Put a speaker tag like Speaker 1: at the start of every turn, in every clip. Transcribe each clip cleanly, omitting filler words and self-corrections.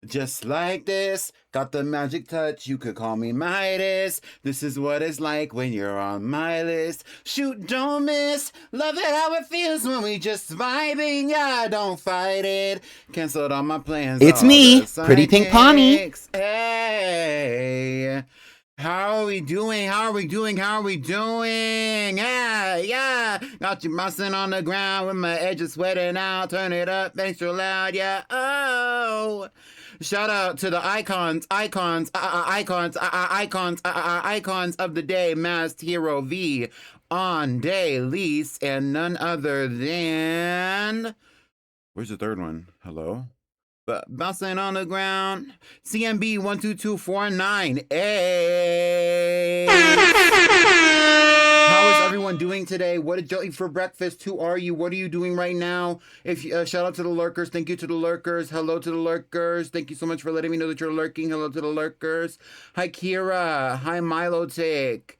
Speaker 1: Just like this, got the magic touch, you could call me Midas. This is what it's like when you're on my list. Shoot, don't miss, love it how it feels when we just vibing. Yeah, don't fight it. Canceled all my plans,
Speaker 2: It's
Speaker 1: all
Speaker 2: me,
Speaker 1: the
Speaker 2: Pretty Pink Pony.
Speaker 1: sidekicks. Hey, how are we doing? How are we doing? How are we doing? Yeah, yeah. Got you bouncing on the ground with my edges sweating out. Turn it up extra loud, yeah. Oh. Shout out to the icons of the day, Masked Hero V, on day Lise, and none other than. Where's the third one? Hello? But bouncing on the ground, CMB 12249. How is everyone doing today? What did y'all eat for breakfast? Who are you? What are you doing right now? If shout out to the lurkers. Thank you to the lurkers. Hello to the lurkers. Thank you so much for letting me know that you're lurking. Hello to the lurkers. Hi Kira. Hi Milotic.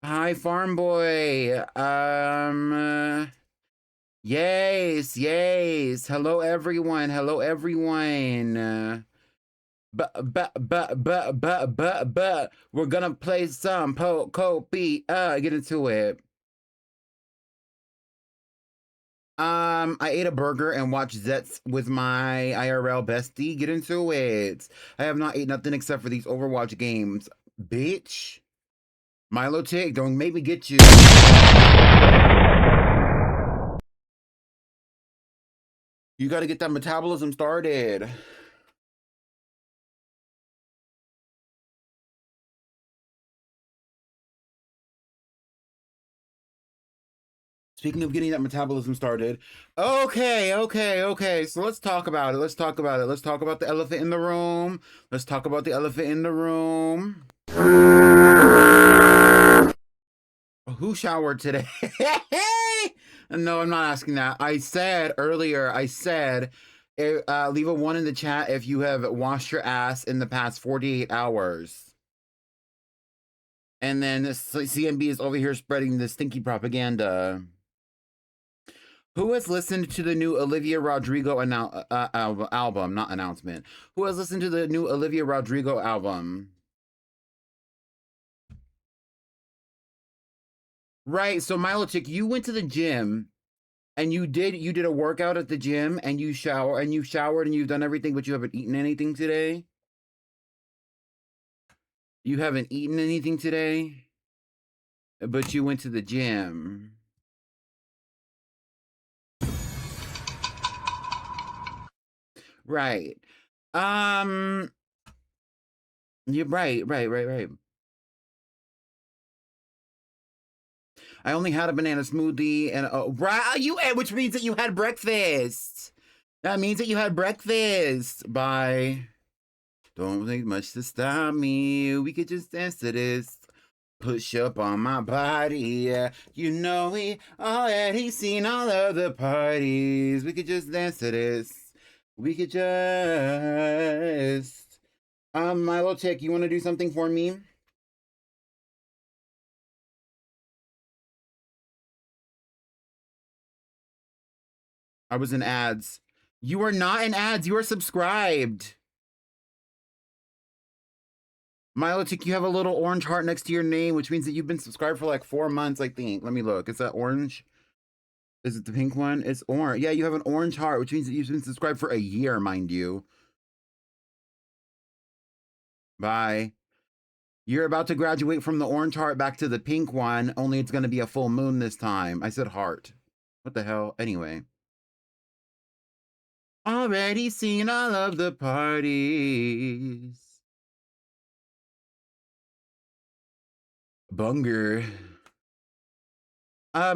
Speaker 1: Hi Farm Boy. Yes, yes. Hello everyone. Hello everyone. But we're gonna play some Pokopia. Get into it. I ate a burger and watched Zets with my IRL bestie. Get into it. I have not ate nothing except for these Overwatch games. Bitch. Milo Tick, don't make me get you. You gotta get that metabolism started. Speaking of getting that metabolism started, okay. So let's talk about it. Let's talk about it. Let's talk about the elephant in the room. Let's talk about the elephant in the room. Who showered today? No, I'm not asking that. I said earlier, leave a 1 in the chat if you have washed your ass in the past 48 hours. And then CMB is over here spreading the stinky propaganda. Who has listened to the new Olivia Rodrigo album? Not announcement. Who has listened to the new Olivia Rodrigo album? Right. So Milotic, you went to the gym and you did a workout at the gym and you showered and you've done everything, but you haven't eaten anything today? You haven't eaten anything today? But you went to the gym. Right. Um you're right. I only had a banana smoothie and which means that you had breakfast. That means that you had breakfast. Bye. Don't think much to stop me. We could just dance to this. Push up on my body. Yeah. You know we already seen all of the parties. We could just dance to this. We could just. Milo Chick, you want to do something for me? I was in ads. You are not in ads. You are subscribed. Milo Chick, you have a little orange heart next to your name, which means that you've been subscribed for like 4 months, I think. Let me look. Is that orange? Is it the pink one? It's orange. Yeah, you have an orange heart, which means that you've been subscribed for a year, mind you. Bye. You're about to graduate from the orange heart back to the pink one, only it's going to be a full moon this time. I said heart. What the hell? Anyway. Already seen all of the parties. Bunger.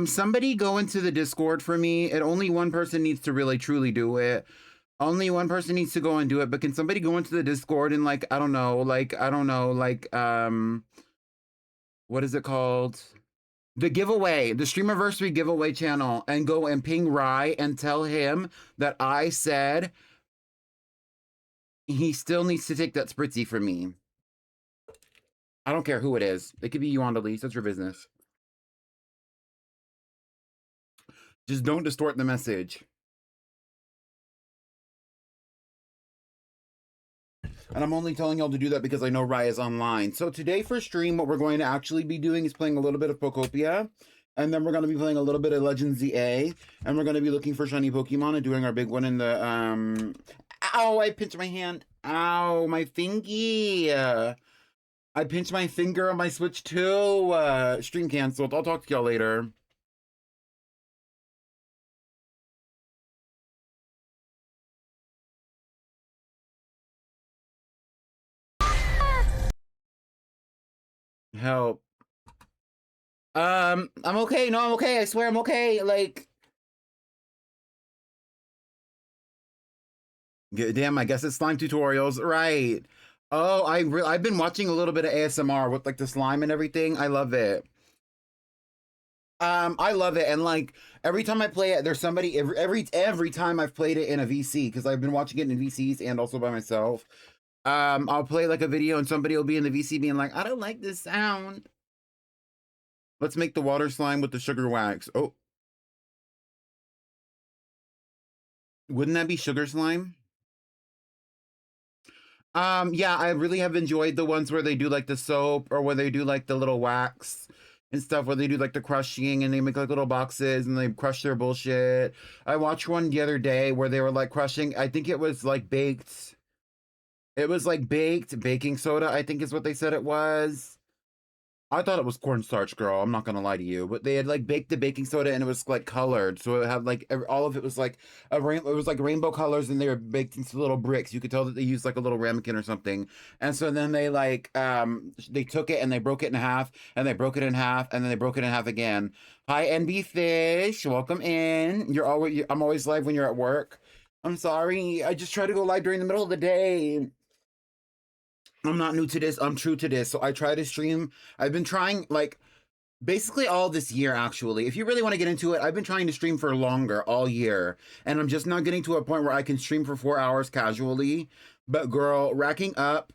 Speaker 1: Somebody go into the Discord for me. And only one person needs to really truly do it. Only one person needs to go and do it, but can somebody go into the Discord and like, I don't know, what is it called? The giveaway, the Streamiversary giveaway channel, and go and ping Rye and tell him that I said he still needs to take that spritzy from me. I don't care who it is. It could be you on the lease. That's your business. Just don't distort the message. And I'm only telling y'all to do that because I know Raya's online. So today for stream, what we're going to actually be doing is playing a little bit of Pokopia. And then we're going to be playing a little bit of Legends ZA. And we're going to be looking for shiny Pokemon and doing our big one in the, Ow, I pinched my hand. Ow, my fingy. I pinched my finger on my Switch too. Stream canceled. I'll talk to y'all later. Help. I'm okay. No, I'm okay. I swear I'm okay. Like, damn, I guess it's slime tutorials. Right. Oh, I've been watching a little bit of ASMR with like the slime and everything. I love it. I love it. And like every time I play it, there's somebody every time I've played it in a VC, because I've been watching it in VCs and also by myself. I'll play like a video and somebody will be in the VC being like, I don't like this sound. Let's make the water slime with the sugar wax. Oh. Wouldn't that be sugar slime? Yeah, I really have enjoyed the ones where they do like the soap or where they do like the little wax and stuff, where they do like the crushing and they make like little boxes and they crush their bullshit. I watched one the other day where they were like crushing, I think it was like baked. It was like baked baking soda, I think is what they said it was. I thought it was cornstarch, girl. I'm not gonna lie to you, but they had like baked the baking soda and it was like colored, so it had like all of it was like it was like rainbow colors, and they were baked into little bricks. You could tell that they used like a little ramekin or something. And so then they like they took it and they broke it in half, and they broke it in half, and then they broke it in half again. Hi, NB Fish, welcome in. I'm always live when you're at work. I'm sorry, I just try to go live during the middle of the day. I'm not new to this. I'm true to this. So I try to stream. I've been trying like basically all this year, actually. If you really want to get into it, I've been trying to stream for longer, all year. And I'm just not getting to a point where I can stream for 4 hours casually. But girl, racking up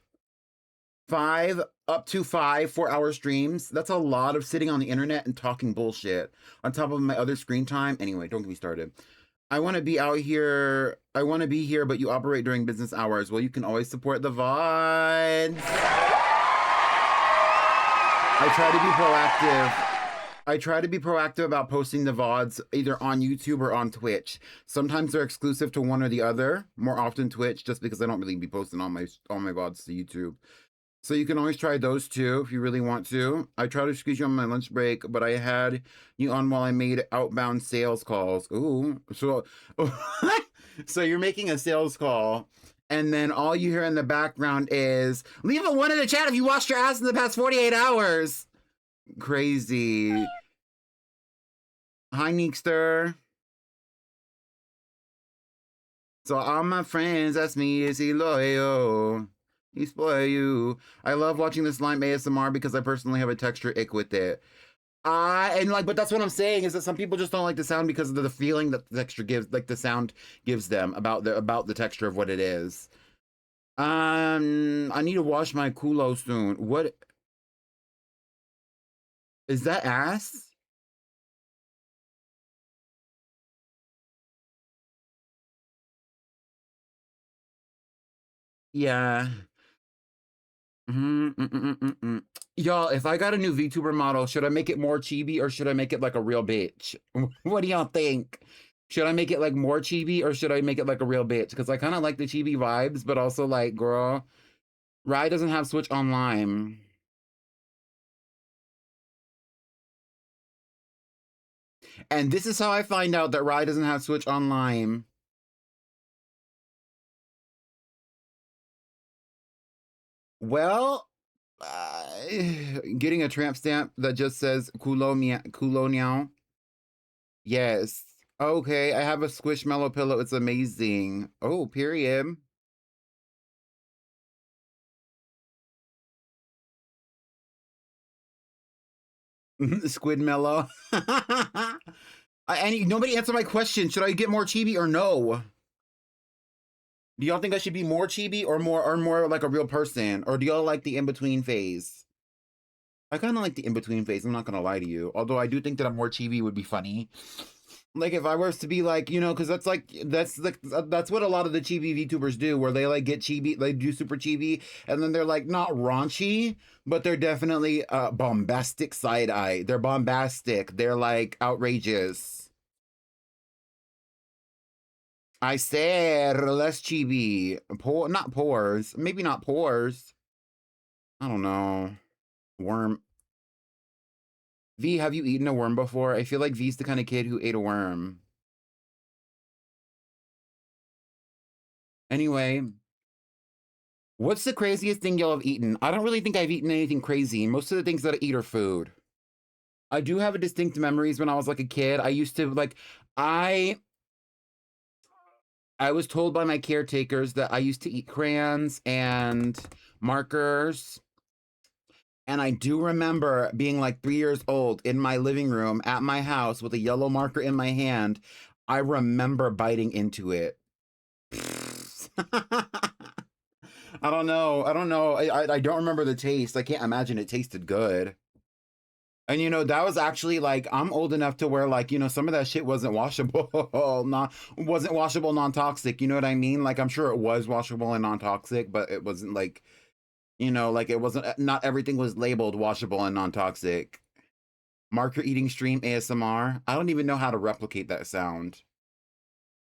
Speaker 1: 4 hour streams, that's a lot of sitting on the internet and talking bullshit on top of my other screen time. Anyway, don't get me started. I want to be out here. I want to be here, but you operate during business hours. Well, you can always support the VODs. I try to be proactive. I try to be proactive about posting the VODs either on YouTube or on Twitch. Sometimes they're exclusive to one or the other. More often Twitch, just because I don't really be posting all my VODs to YouTube. So you can always try those too if you really want to. I try to squeeze you on my lunch break, but I had you on while I made outbound sales calls. Ooh, so so you're making a sales call, and then all you hear in the background is leave a 1 in the chat if you washed your ass in the past 48 hours. Crazy. Hi, Neekster. So all my friends ask me, is he loyal? He spoil you. I love watching this slime ASMR because I personally have a texture ick with it. But that's what I'm saying, is that some people just don't like the sound because of the feeling that the texture gives, like the sound gives them about the texture of what it is. I need to wash my culo soon. What is that ass? Yeah. Y'all, if I got a new VTuber model, should I make it more chibi or should I make it like a real bitch? What do y'all think? Should I make it like more chibi or should I make it like a real bitch? Because I kind of like the chibi vibes, but also like, girl, Rye doesn't have Switch Online. And this is how I find out that Rye doesn't have Switch Online. Well, getting a tramp stamp that just says culo meow. Yes. Okay, I have a squishmallow pillow. It's amazing. Oh, period. Squidmellow. Nobody answered my question. Should I get more chibi or no? Do y'all think I should be more chibi or more like a real person? Or do y'all like the in-between phase? I kind of like the in-between phase. I'm not gonna lie to you. Although I do think that a more chibi would be funny. Like if I was to be like, you know, because that's what a lot of the chibi VTubers do, where they like get chibi, they do super chibi, and then they're like not raunchy, but they're definitely bombastic side eye. They're bombastic. They're like outrageous. I said less chibi, not pores, maybe not pores. I don't know. Worm. V, have you eaten a worm before? I feel like V's the kind of kid who ate a worm. Anyway, what's the craziest thing y'all have eaten? I don't really think I've eaten anything crazy. Most of the things that I eat are food. I do have a distinct memories when I was like a kid. I used to like I I was told by my caretakers that I used to eat crayons and markers. And I do remember being like 3 years old in my living room at my house with a yellow marker in my hand. I remember biting into it. I don't know. I don't know. I don't remember the taste. I can't imagine it tasted good. And you know, that was actually like I'm old enough to where like, you know, some of that shit wasn't washable, not wasn't washable, non-toxic. You know what I mean? Like I'm sure it was washable and non-toxic, but it wasn't like, you know, like it wasn't not everything was labeled washable and non-toxic. Marker eating stream ASMR. I don't even know how to replicate that sound.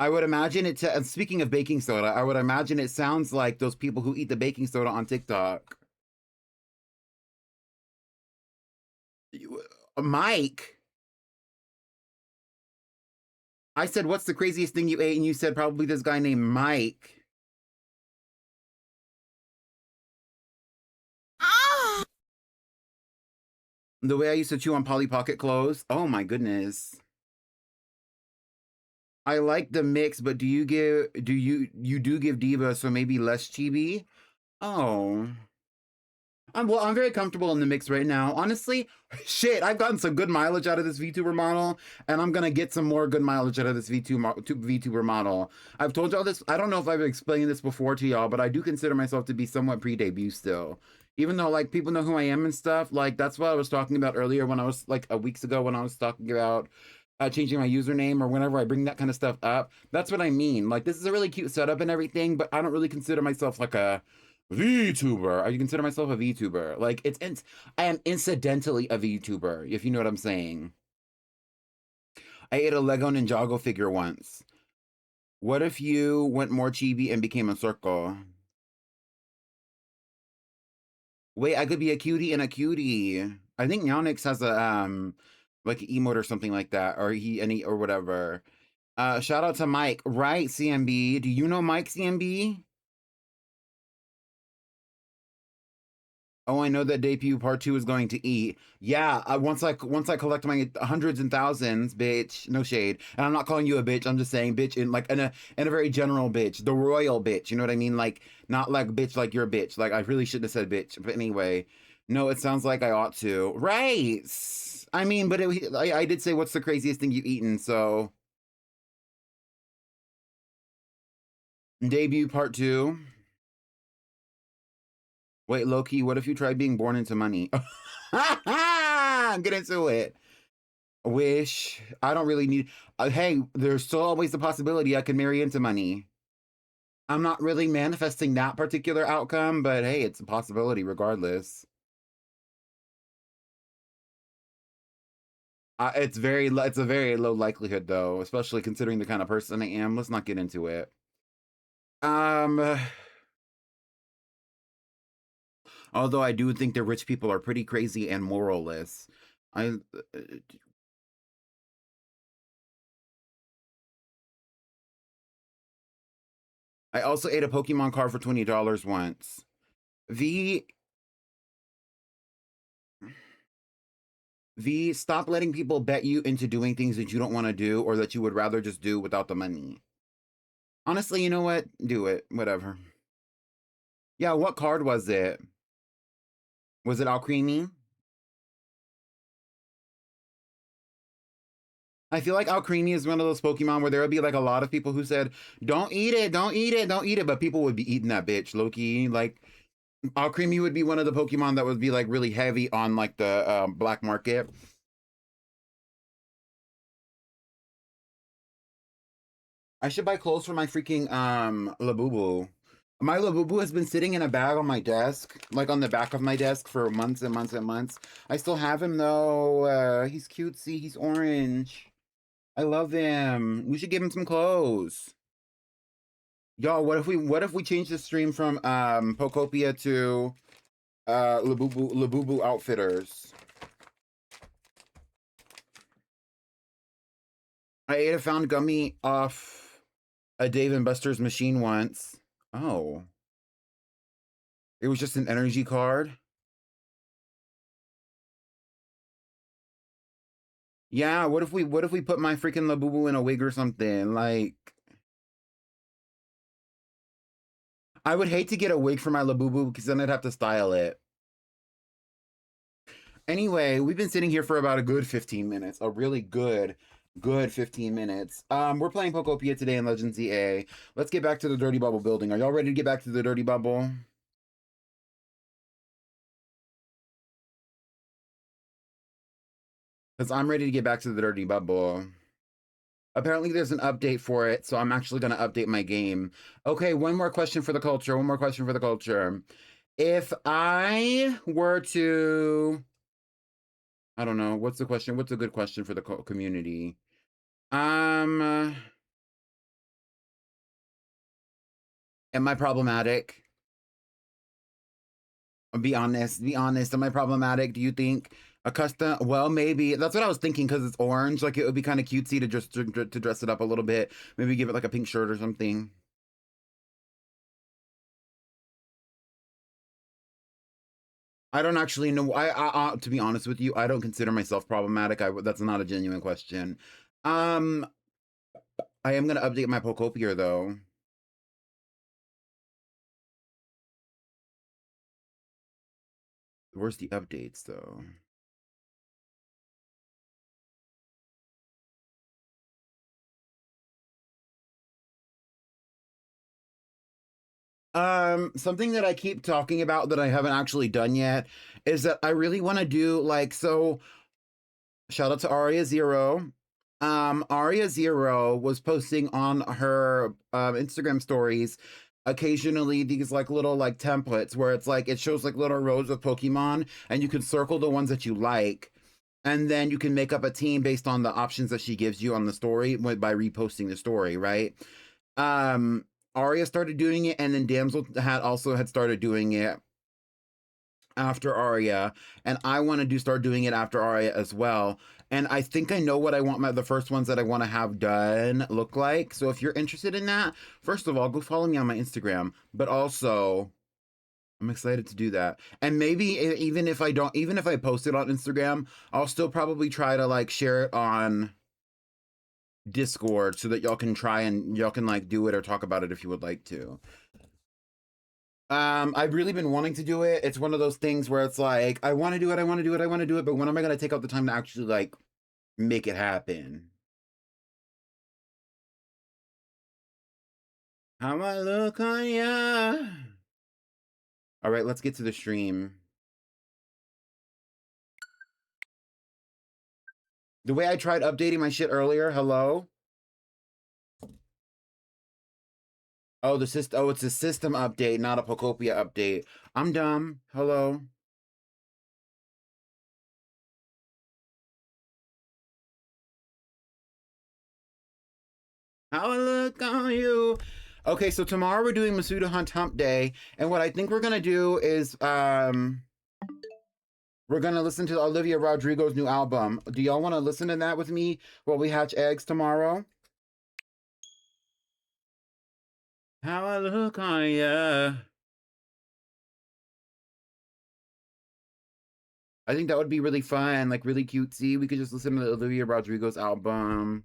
Speaker 1: I would imagine it to, speaking of baking soda, I would imagine it sounds like those people who eat the baking soda on TikTok. Mike, I said, what's the craziest thing you ate? And you said probably this guy named Mike. Ah! The way I used to chew on Polly Pocket clothes. Oh my goodness. I like the mix, but you do give Diva, so maybe less chibi? Oh. I'm very comfortable in the mix right now. Honestly, shit, I've gotten some good mileage out of this VTuber model, and I'm gonna get some more good mileage out of this VTuber model. I've told y'all this. I don't know if I've explained this before to y'all, but I do consider myself to be somewhat pre-debut still. Even though like people know who I am and stuff, like that's what I was talking about earlier when I was like a weeks ago when I was talking about changing my username or whenever I bring that kind of stuff up. That's what I mean. Like this is a really cute setup and everything, but I don't really consider myself like a VTuber. I consider myself a VTuber. Like I am incidentally a VTuber, if you know what I'm saying. I ate a Lego Ninjago figure once. What if you went more chibi and became a circle? Wait, I could be a cutie and a cutie. I think Nyonix has a like an emote or something like that, or he or whatever. Shout out to Mike. Right, CMB. Do you know Mike CMB? Oh, I know that debut part 2 is going to eat. Yeah, once I collect my hundreds and thousands, bitch. No shade, and I'm not calling you a bitch. I'm just saying, bitch, in a very general bitch, the royal bitch. You know what I mean? Like not like bitch, like you're bitch. Like I really shouldn't have said bitch, but anyway, no, it sounds like I ought to. Right? I mean, but I did say what's the craziest thing you've eaten? So debut part 2. Wait, Loki, what if you tried being born into money? Get into it. Wish. I don't really need. Hey, there's still always the possibility I can marry into money. I'm not really manifesting that particular outcome, but hey, it's a possibility regardless. It's a very low likelihood though, especially considering the kind of person I am. Let's not get into it. Um, although I do think that rich people are pretty crazy and moralless. I I also ate a Pokemon card for $20 once. V V, stop letting people bet you into doing things that you don't want to do or that you would rather just do without the money. Honestly, you know what? Do it. Whatever. Yeah, what card was it? Was it all creamy? I feel like Alcremie is one of those Pokemon where there would be like a lot of people who said, "Don't eat it, don't eat it, don't eat it," but people would be eating that bitch, Loki. Like Alcremie would be one of the Pokemon that would be like really heavy on like the black market. I should buy clothes for my freaking Labubu. My Labubu has been sitting in a bag on my desk, like on the back of my desk for months and months and months. I still have him though. He's cutesy. He's orange. I love him. We should give him some clothes. Y'all, what if we change the stream from Pokopia to Labubu Outfitters? I ate a found gummy off a Dave and Buster's machine once. Oh. It was just an energy card. Yeah, what if we put my freaking Labubu in a wig or something? Like, I would hate to get a wig for my Labubu because then I'd have to style it. Anyway, we've been sitting here for about a good 15 minutes. A really good 15 minutes. We're playing Pokopia today in Legends EA. Let's get back to the Dirty Bubble building. Are y'all ready to get back to the Dirty Bubble? Because I'm ready to get back to the Dirty Bubble. Apparently there's an update for it, so I'm actually going to update my game. Okay, one more question for the culture. One more question for the culture. If I were to... I don't know. What's the question? What's a good question for the community? Am I problematic? Be honest. Be honest. Am I problematic? Do you think a custom? Well, maybe. That's what I was thinking because it's orange. Like it would be kind of cutesy to just to dress it up a little bit. Maybe give it like a pink shirt or something. I don't actually know. To be honest with you, I don't consider myself problematic. That's not a genuine question. Um, I am gonna update my Pokopia though. Where's the updates though? Something that I keep talking about that I haven't actually done yet is that I really want to do like so. Shout out to Aria Zero. Aria Zero was posting on her Instagram stories occasionally these like little like templates where it's like it shows like little rows of Pokemon and you can circle the ones that you like and then you can make up a team based on the options that she gives you on the story by reposting the story, right? Um Aria started doing it and then Damsel had started doing it after Aria, and I want to start doing it after Aria as well. And I think I know what I want the first ones that I want to have done look like. So if you're interested in that, first of all, go follow me on my Instagram. But also, I'm excited to do that. And maybe even if I post it on Instagram, I'll still probably try to like share it on Discord so that y'all can like do it or talk about it if you would like to. I've really been wanting to do it. It's one of those things where it's like, I want to do it, I want to do it, I want to do it, but when am I going to take out the time to actually like make it happen? How I look on ya? All right, let's get to the stream. The way I tried updating my shit earlier, hello? Oh, it's a system update, not a Pokopia update. I'm dumb. Hello. How I look on you. Okay, so tomorrow we're doing Masuda Hunt Hump Day, and what I think we're gonna do is we're gonna listen to Olivia Rodrigo's new album. Do y'all want to listen to that with me while we hatch eggs tomorrow? How I look on ya. I think that would be really fun, like really cutesy. We could just listen to Olivia Rodrigo's album.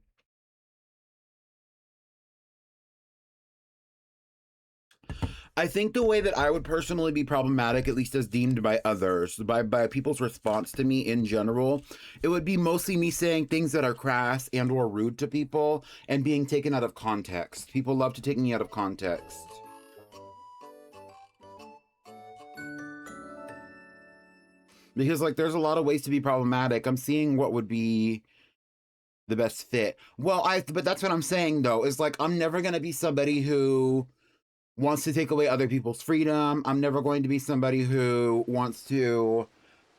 Speaker 1: I think the way that I would personally be problematic, at least as deemed by others, by people's response to me in general, it would be mostly me saying things that are crass and or rude to people and being taken out of context. People love to take me out of context. Because like there's a lot of ways to be problematic. I'm seeing what would be the best fit. Well, but that's what I'm saying though, is like, I'm never gonna be somebody who wants to take away other people's freedom. I'm never going to be somebody who wants to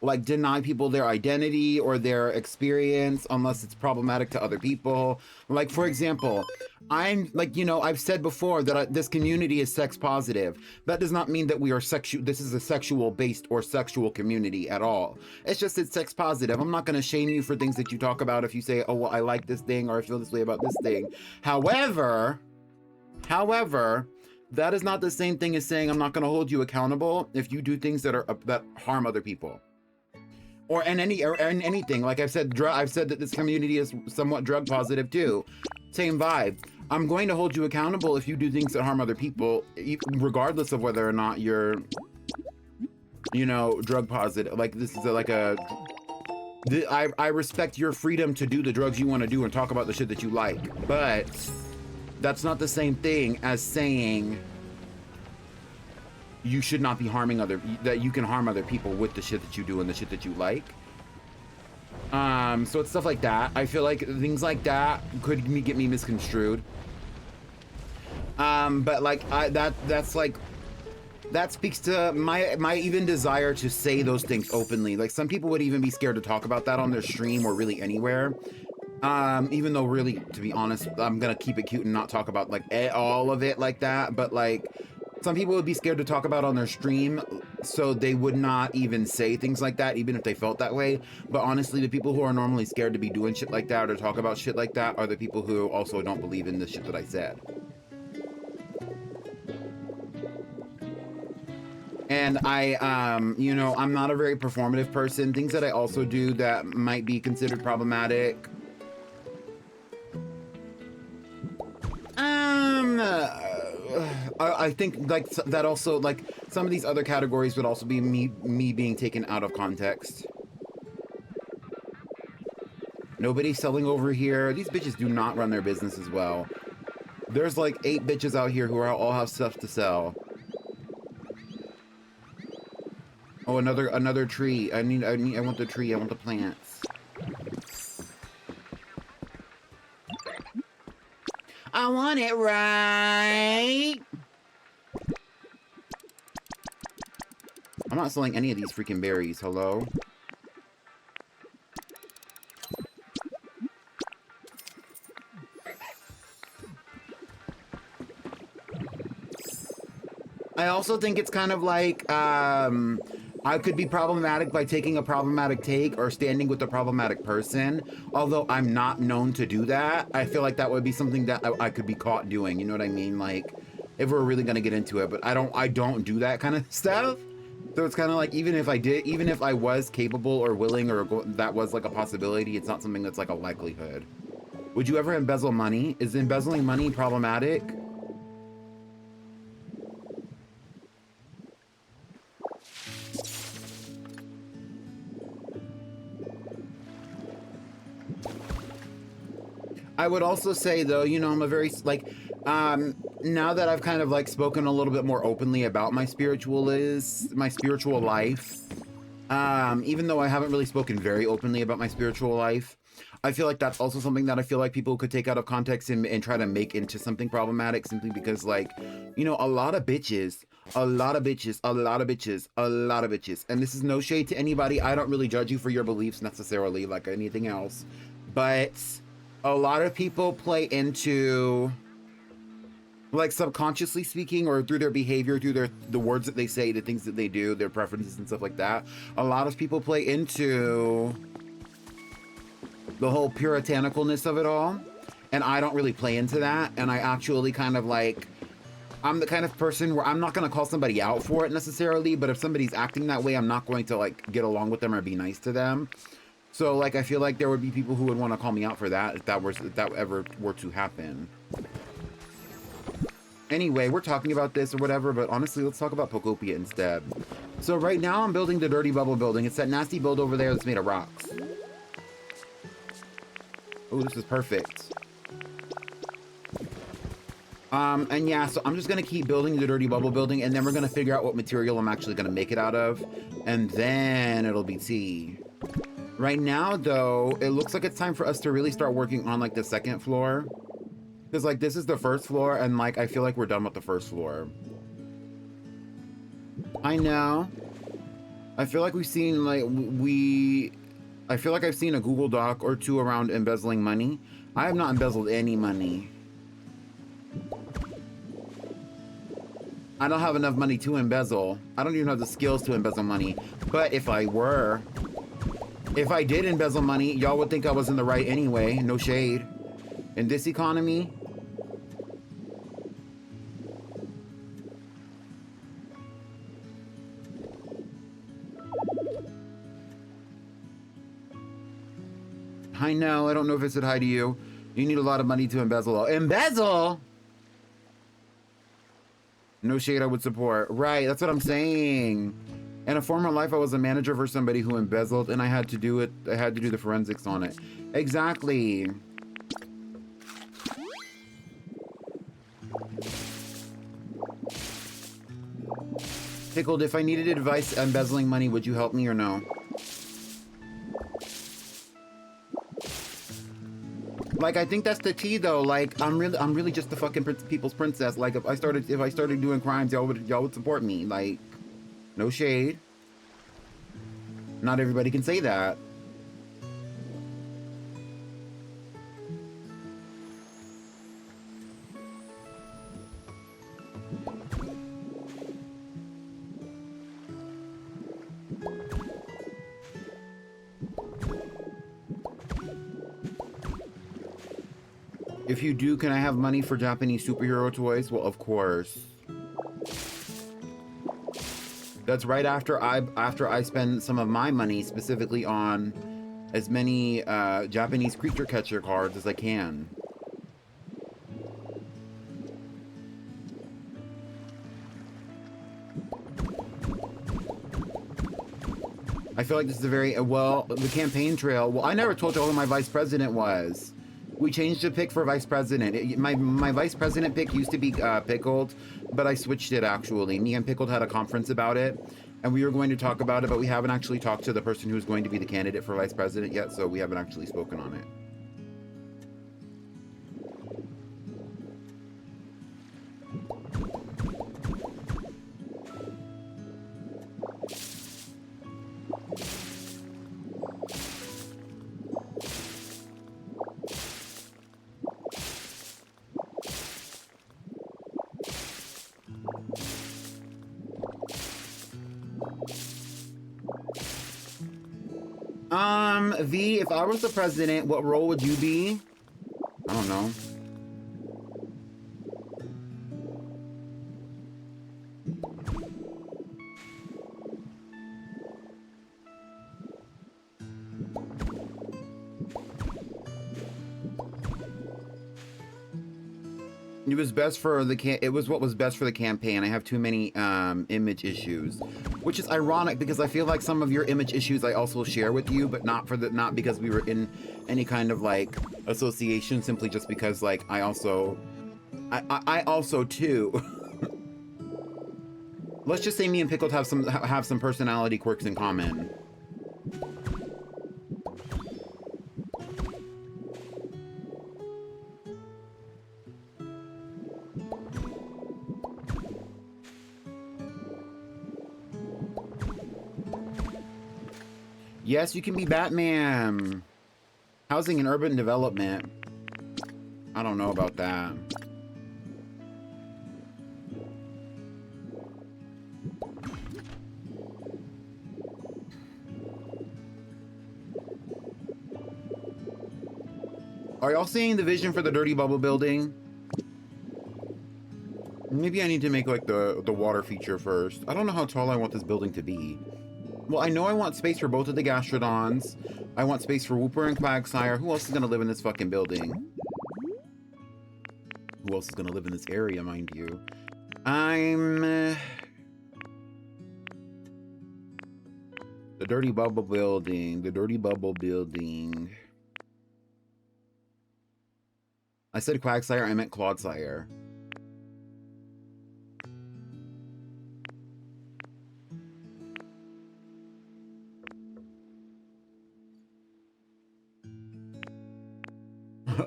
Speaker 1: like deny people their identity or their experience unless it's problematic to other people. Like, for example, I'm like, you know, I've said before that this community is sex positive. That does not mean that we are sexual. This is a sexual based or sexual community at all. It's just it's sex positive. I'm not going to shame you for things that you talk about if you say, oh, well, I like this thing or I feel this way about this thing. However, that is not the same thing as saying I'm not going to hold you accountable if you do things that harm other people. Or in anything. Like I've said that this community is somewhat drug positive too. Same vibe. I'm going to hold you accountable if you do things that harm other people, regardless of whether or not you're, you know, drug positive. Like this is I respect your freedom to do the drugs you want to do and talk about the shit that you like, but that's not the same thing as saying you should not be harming that you can harm other people with the shit that you do and the shit that you like. So it's stuff like that. I feel like things like that could get me misconstrued. But like that's like, that speaks to my even desire to say those things openly. Like some people would even be scared to talk about that on their stream or really anywhere. Even though really, to be honest, I'm gonna keep it cute and not talk about like all of it like that, but like some people would be scared to talk about on their stream, so they would not even say things like that, even if they felt that way. But honestly, the people who are normally scared to be doing shit like that or talk about shit like that are the people who also don't believe in the shit that I said. And I, you know, I'm not a very performative person. Things that I also do that might be considered problematic. I think like that also, like some of these other categories would also be me being taken out of context. Nobody's selling over here. These bitches do not run their business as well. There's like 8 bitches out here who all have stuff to sell. Oh, another tree. I want the tree. I want the plants. I want it right. I'm not selling any of these freaking berries. Hello? I also think it's kind of like, I could be problematic by taking a problematic take or standing with a problematic person. Although I'm not known to do that, I feel like that would be something that I could be caught doing. You know what I mean? Like, if we're really gonna get into it, but I don't do that kind of stuff. So it's kind of like, even if I was capable or willing or that was like a possibility, it's not something that's like a likelihood. Would you ever embezzle money? Is embezzling money problematic? I would also say though, you know, I'm a very like, now that I've kind of like spoken a little bit more openly about my spiritual life, even though I haven't really spoken very openly about my spiritual life, I feel like that's also something that I feel like people could take out of context and try to make into something problematic simply because, like, you know, a lot of bitches, and this is no shade to anybody. I don't really judge you for your beliefs necessarily, like anything else, but a lot of people play into, like, subconsciously speaking, or through their behavior, through the words that they say, the things that they do, their preferences and stuff like that. A lot of people play into the whole puritanicalness of it all, and I don't really play into that. And I actually kind of like, I'm the kind of person where I'm not going to call somebody out for it necessarily, but if somebody's acting that way, I'm not going to like get along with them or be nice to them. So like, I feel like there would be people who would want to call me out for that if that ever were to happen. Anyway, we're talking about this or whatever, but honestly, let's talk about Pokopia instead. So right now I'm building the Dirty Bubble building. It's that nasty build over there that's made of rocks. Oh, this is perfect. And yeah, so I'm just gonna keep building the Dirty Bubble building, and then we're gonna figure out what material I'm actually gonna make it out of, and then it'll be tea. Right now, though, it looks like it's time for us to really start working on like the second floor. Because like this is the first floor and like I feel like we're done with the first floor. I know. I feel like we've seen like I feel like I've seen a Google Doc or two around embezzling money. I have not embezzled any money. I don't have enough money to embezzle. I don't even have the skills to embezzle money. But if I did embezzle money, y'all would think I was in the right anyway. No shade. In this economy. I know. I don't know if it said hi to you. You need a lot of money to embezzle. Embezzle? No shade I would support. Right, that's what I'm saying. In a former life, I was a manager for somebody who embezzled, and I had to do it. I had to do the forensics on it. Exactly. Pickled, if I needed advice embezzling money, would you help me or no? Like, I think that's the key, though. Like, I'm really just the fucking people's princess. Like, if I started doing crimes, y'all would support me. Like, no shade. Not everybody can say that. If you do, can I have money for Japanese superhero toys? Well, of course. That's right after I spend some of my money specifically on as many Japanese creature catcher cards as I can. I feel like this is a very, well, the campaign trail. Well, I never told you who my vice president was. We changed the pick for vice president. My vice president pick used to be Pickled, but I switched it actually. Me and Pickled had a conference about it, and we were going to talk about it, but we haven't actually talked to the person who's going to be the candidate for vice president yet, so we haven't actually spoken on it. V, if I was the president, what role would you be? I don't know. It was best for the it was what was best for the campaign. I have too many image issues, which is ironic because I feel like some of your image issues I also share with you, but not because we were in any kind of like association, simply just because like I also too. Let's just say me and Pickled have some personality quirks in common. Yes, you can be Batman. Housing and urban development. I don't know about that. Are y'all seeing the vision for the Dirty Bubble building? Maybe I need to make like the water feature first. I don't know how tall I want this building to be. Well, I know I want space for both of the Gastrodons. I want space for Whooper and Quagsire. Who else is gonna live in this fucking building? Who else is gonna live in this area, mind you? The Dirty Bubble building. The Dirty Bubble building. I said Quagsire, I meant Claudsire.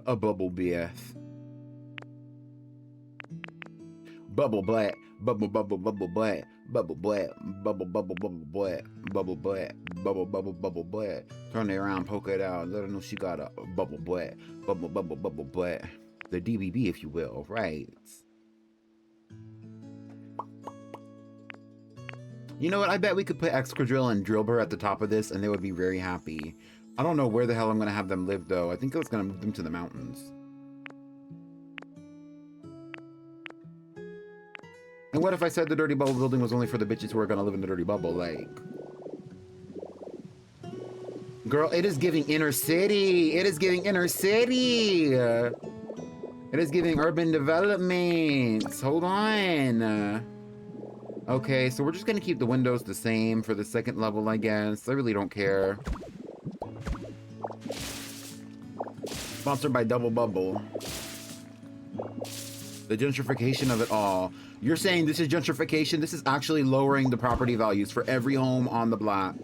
Speaker 1: A bubble bath. Bubble black. Bubble bubble bubble black. Bubble black. Bubble bubble bubble black. Bubble black. Bubble bubble bubble black. Turn it around, poke it out, let her know she got a bubble black. Bubble bubble bubble black. The DBB, if you will, right? You know what? I bet we could put Excadrill and Drillbur at the top of this, and they would be very happy. I don't know where the hell I'm gonna have them live, though. I think I was gonna move them to the mountains. And what if I said the Dirty Bubble building was only for the bitches who are gonna live in the Dirty Bubble? Like, girl, it is giving inner city. It is giving inner city. It is giving urban development. Hold on. Okay, so we're just gonna keep the windows the same for the second level, I guess. I really don't care. Sponsored by Double Bubble. The gentrification of it all. You're saying this is gentrification? This is actually lowering the property values for every home on the block.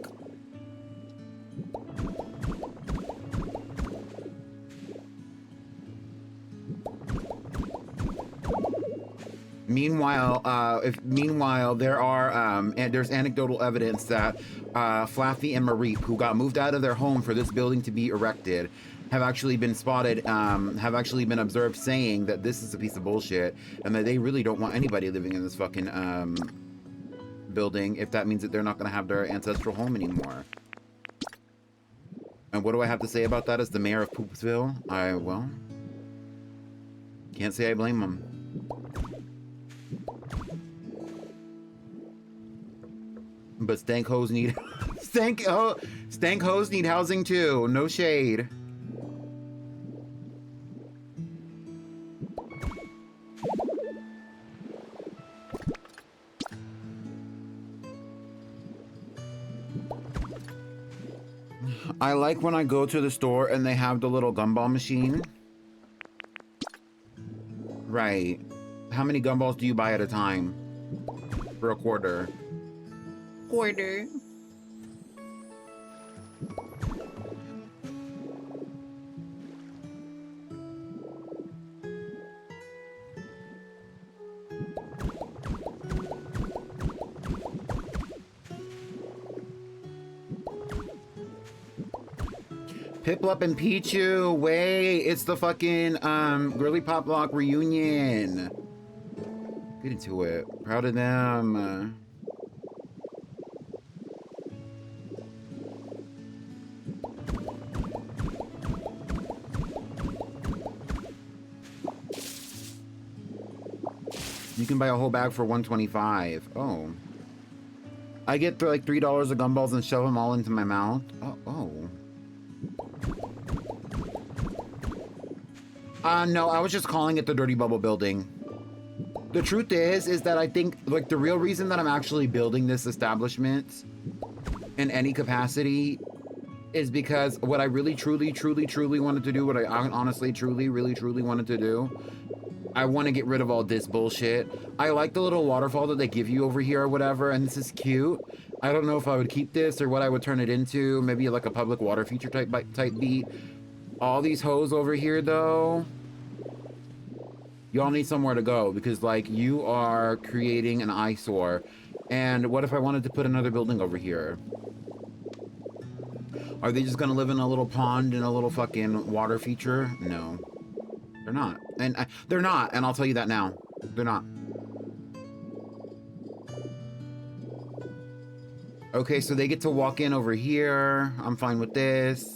Speaker 1: Meanwhile, there are and there's anecdotal evidence that Flaffy and Mareep, who got moved out of their home for this building to be erected, have actually been spotted, have actually been observed saying that this is a piece of bullshit and that they really don't want anybody living in this fucking building if that means that they're not going to have their ancestral home anymore. And what do I have to say about that as the mayor of Poopsville? Well, can't say I blame them. But stank hoes need stank hoes need housing too. No shade. I like when I go to the store and they have the little gumball machine. Right. How many gumballs do you buy at a time? For a quarter.
Speaker 2: Quarter.
Speaker 1: Piplup and Pichu, wait, it's the fucking Girly Pop Lock reunion. Get into it. Proud of them. You can buy a whole bag for $125. Oh. I get like $3 of gumballs and shove them all into my mouth. Oh. No, I was just calling it the Dirty Bubble building. The truth is that I think, like, the real reason that I'm actually building this establishment in any capacity is because what I really, truly wanted to do, what I honestly, really wanted to do, I want to get rid of all this bullshit. I like the little waterfall that they give you over here or whatever, and this is cute. I don't know if I would keep this or what I would turn it into. Maybe like a public water feature type beat. All these hoes over here, though, y'all need somewhere to go because, like, you are creating an eyesore. And what if I wanted to put another building over here? Are they just gonna live in a little pond in a little fucking water feature? No. They're not. And they're not, and I'll tell you that now. They're not. Okay, so they get to walk in over here. I'm fine with this.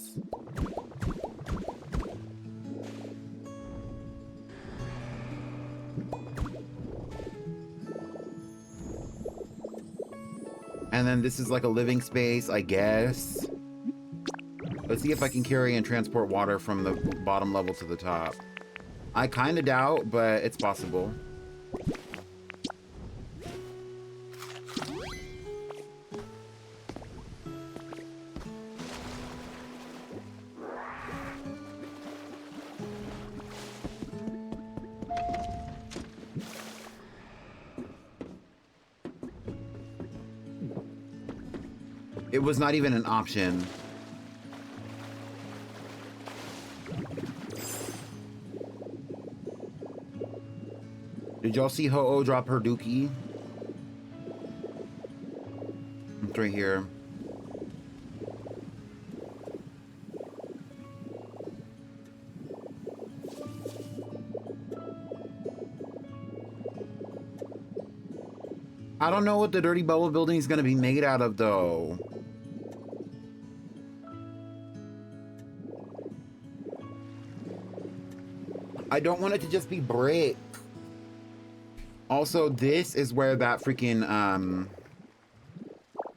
Speaker 1: And then this is like a living space, I guess. Let's see if I can carry and transport water from the bottom level to the top. I kind of doubt, but it's possible. It was not even an option. Did y'all see Ho-Oh drop her dookie? It's right here. I don't know what the Dirty Bubble building is going to be made out of, though. I don't want it to just be brick. Also, this is where that freaking,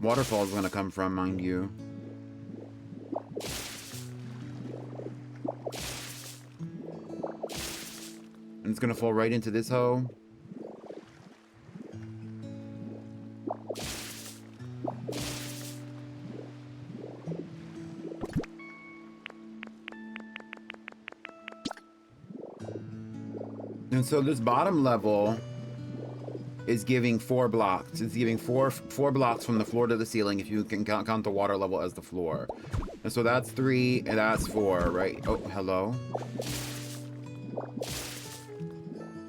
Speaker 1: waterfall is going to come from, mind you. And it's going to fall right into this hole. And so this bottom level is giving 4 blocks. It's giving four blocks from the floor to the ceiling if you can count the water level as the floor. And so that's 3 and that's 4, right? Oh, hello?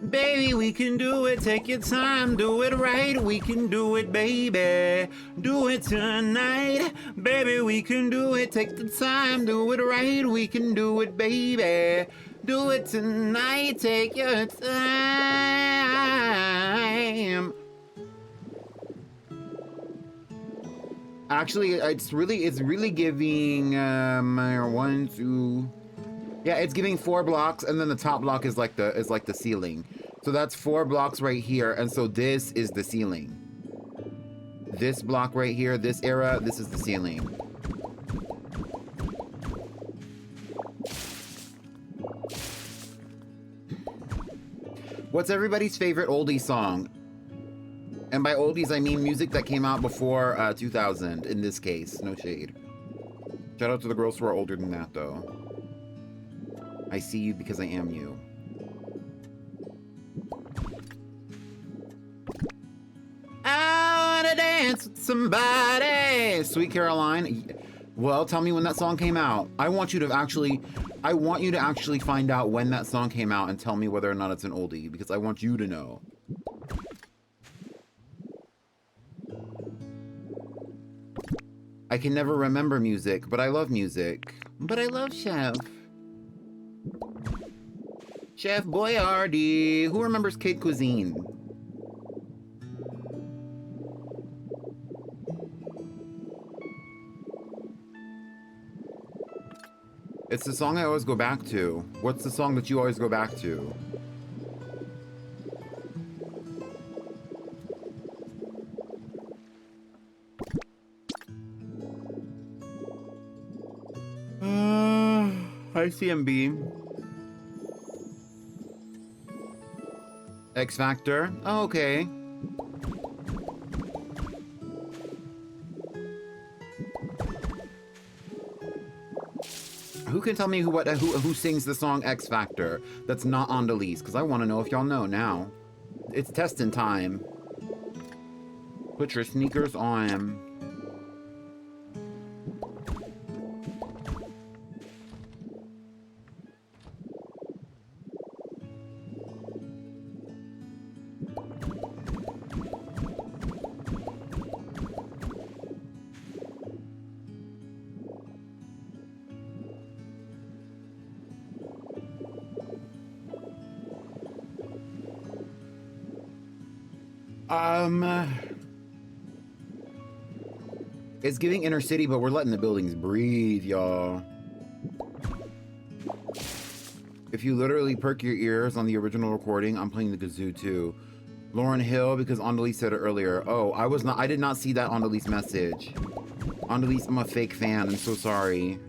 Speaker 1: Baby, we can do it. Take your time. Do it right. We can do it, baby. Do it tonight. Baby, we can do it. Take the time. Do it right. We can do it, baby. Do it tonight. Take your time. Actually, it's really giving 1, 2. Yeah, it's giving 4 blocks, and then the top block is like the ceiling. So that's 4 blocks right here, and so this is the ceiling. This block right here, this area, this is the ceiling. What's everybody's favorite oldie song? And by oldies, I mean music that came out before 2000, in this case. No shade. Shout out to the girls who are older than that, though. I see you because I am you. I wanna dance with somebody. Sweet Caroline. Well, tell me when that song came out. I want you to actually find out when that song came out and tell me whether or not it's an oldie, because I want you to know. I can never remember music, but I love music. But I love Chef. Chef Boyardee. Who remembers Kid Cuisine? It's the song I always go back to. What's the song that you always go back to? Hi, CMB. X Factor? Oh, okay. Who can tell me who sings the song X Factor that's not on the list? Because I want to know if y'all know now. It's testing time. Put your sneakers on. It's giving inner city, but we're letting the buildings breathe, y'all. If you literally perk your ears on the original recording, I'm playing the kazoo too. Lauren Hill, because Andalise said it earlier. Oh, I did not see that Andalise message. Andalise, I'm a fake fan. I'm so sorry.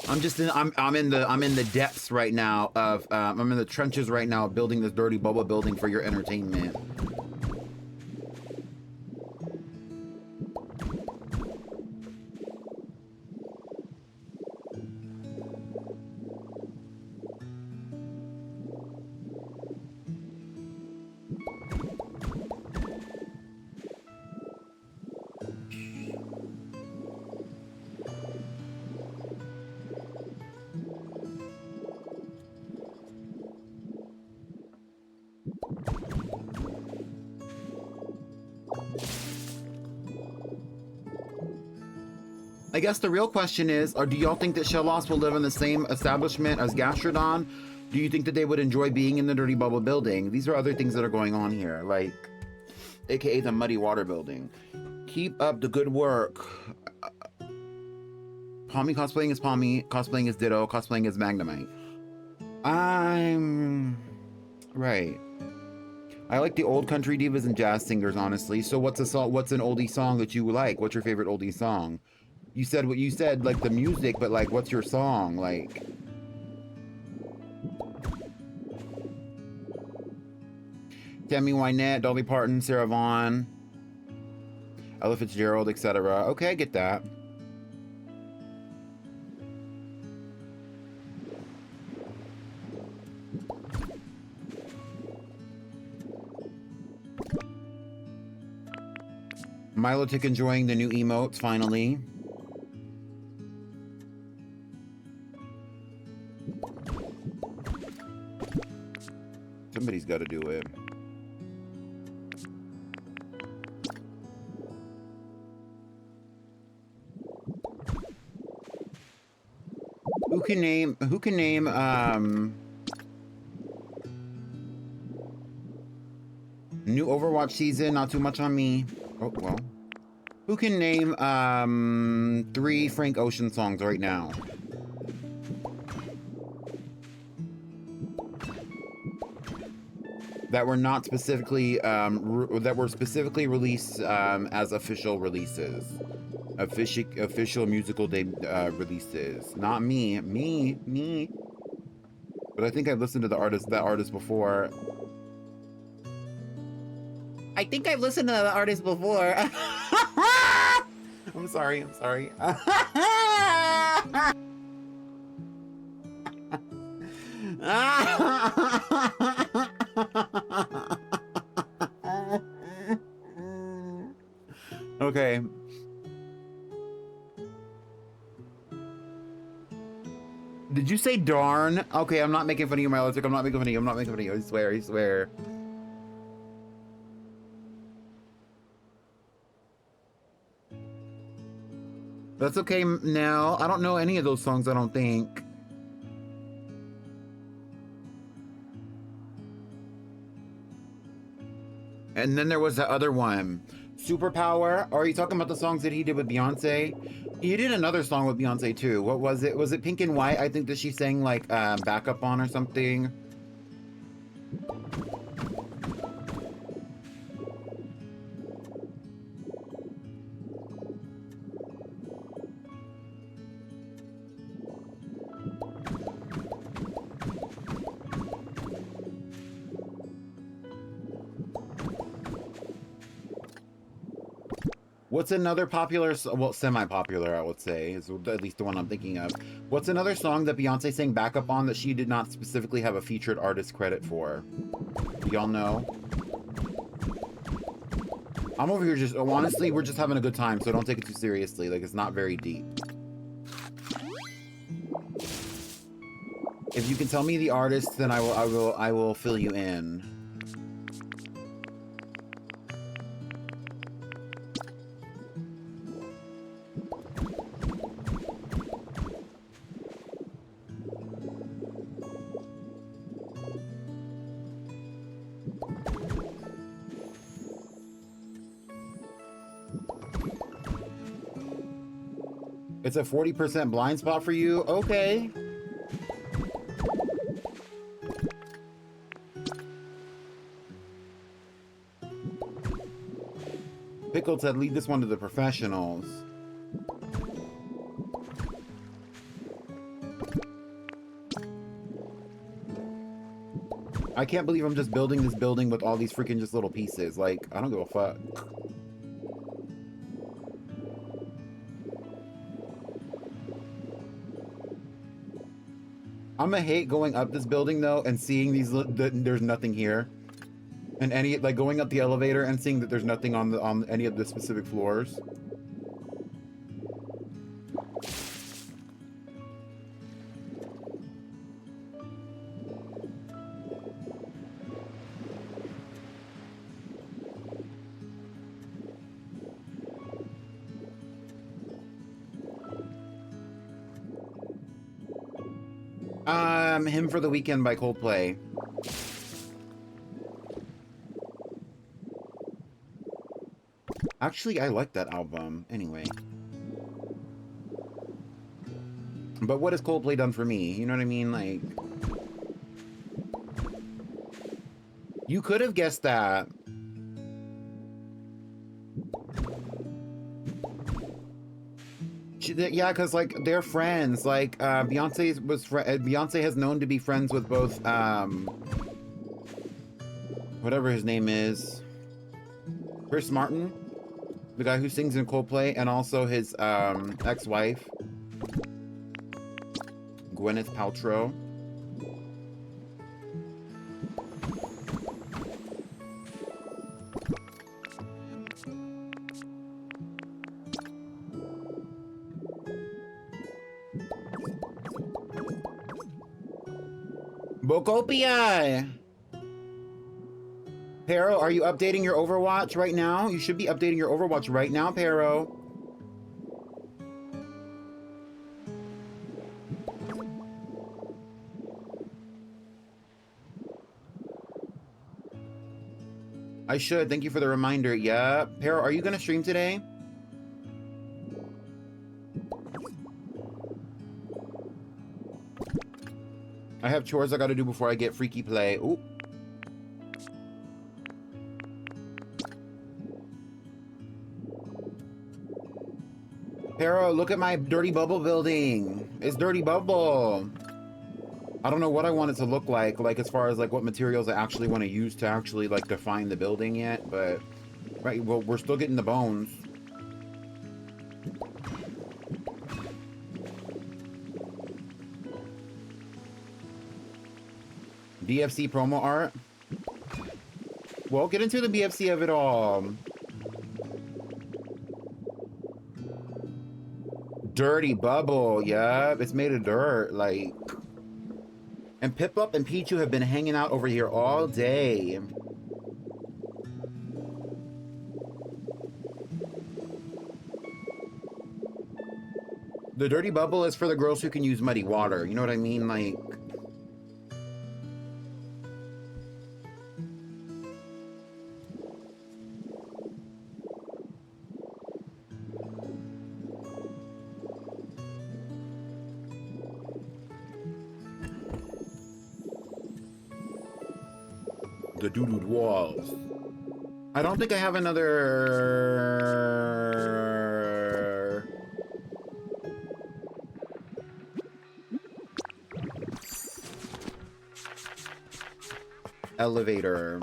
Speaker 1: I'm in the depths right now of I'm in the trenches right now building this dirty bubble building for your entertainment. I guess the real question is, do y'all think that Shellos will live in the same establishment as Gastrodon? Do you think that they would enjoy being in the Dirty Bubble building? These are other things that are going on here, like, aka the Muddy Water building. Keep up the good work. Palmy cosplaying is Palmy, cosplaying is Ditto, cosplaying is Magnemite. I'm... right. I like the old country divas and jazz singers, honestly. So what's an oldie song that you like? What's your favorite oldie song? You said what you said, like the music, but like, what's your song? Like, Tammy Wynette, Dolly Parton, Sarah Vaughan, Ella Fitzgerald, etc. Okay, I get that. Milotic enjoying the new emotes, finally. Somebody's got to do it. Who can name new Overwatch season, not too much on me. Oh, well. Who can name 3 Frank Ocean songs right now? That were not specifically that were specifically released as official releases, official musical day releases. Not me. But I think I've listened to that artist before. I think I've listened to that artist before. I'm sorry. Okay. Did you say darn? Okay, I'm not making fun of you, Milotic. I'm not making fun of you. I swear. That's okay now. I don't know any of those songs, I don't think. And then there was the other one. Superpower? Or are you talking about the songs that he did with Beyonce? He did another song with Beyonce too. What was it? Was it Pink and White? I think that she sang like backup on or something. What's another popular, well, semi-popular, I would say, is at least the one I'm thinking of. What's another song that Beyonce sang backup on that she did not specifically have a featured artist credit for? Y'all know? I'm over here just, honestly, we're just having a good time, so don't take it too seriously. Like, it's not very deep. If you can tell me the artist, then I will fill you in. It's a 40% blind spot for you? Okay. Pickle said, leave this one to the professionals. I can't believe I'm just building this building with all these freaking just little pieces. Like, I don't give a fuck. I'm gonna hate going up this building though and seeing these there's nothing here, and any like going up the elevator and seeing that there's nothing on any of the specific floors. Him for the Weekend by Coldplay. Actually, I like that album. Anyway. But what has Coldplay done for me? You know what I mean? Like... You could have guessed that. Yeah, because like they're friends. Like Beyonce has known to be friends with both whatever his name is, Chris Martin, the guy who sings in Coldplay, and also his ex-wife, Gwyneth Paltrow. Pokopia! Pero, are you updating your Overwatch right now? You should be updating your Overwatch right now, Pero. I should. Thank you for the reminder. Yeah. Pero, are you going to stream today? I have chores I gotta do before I get freaky play. Ooh. Pero, look at my Dirty Bubble building. It's Dirty Bubble. I don't know what I want it to look like as far as like what materials I actually want to use to actually like define the building yet, but right, well, we're still getting the bones. BFC promo art? Well, get into the BFC of it all. Dirty Bubble, yeah. It's made of dirt, like. And Pip-Up and Pichu have been hanging out over here all day. The Dirty Bubble is for the girls who can use muddy water. You know what I mean? Like... the doo-dooed walls. I don't think I have another... elevator.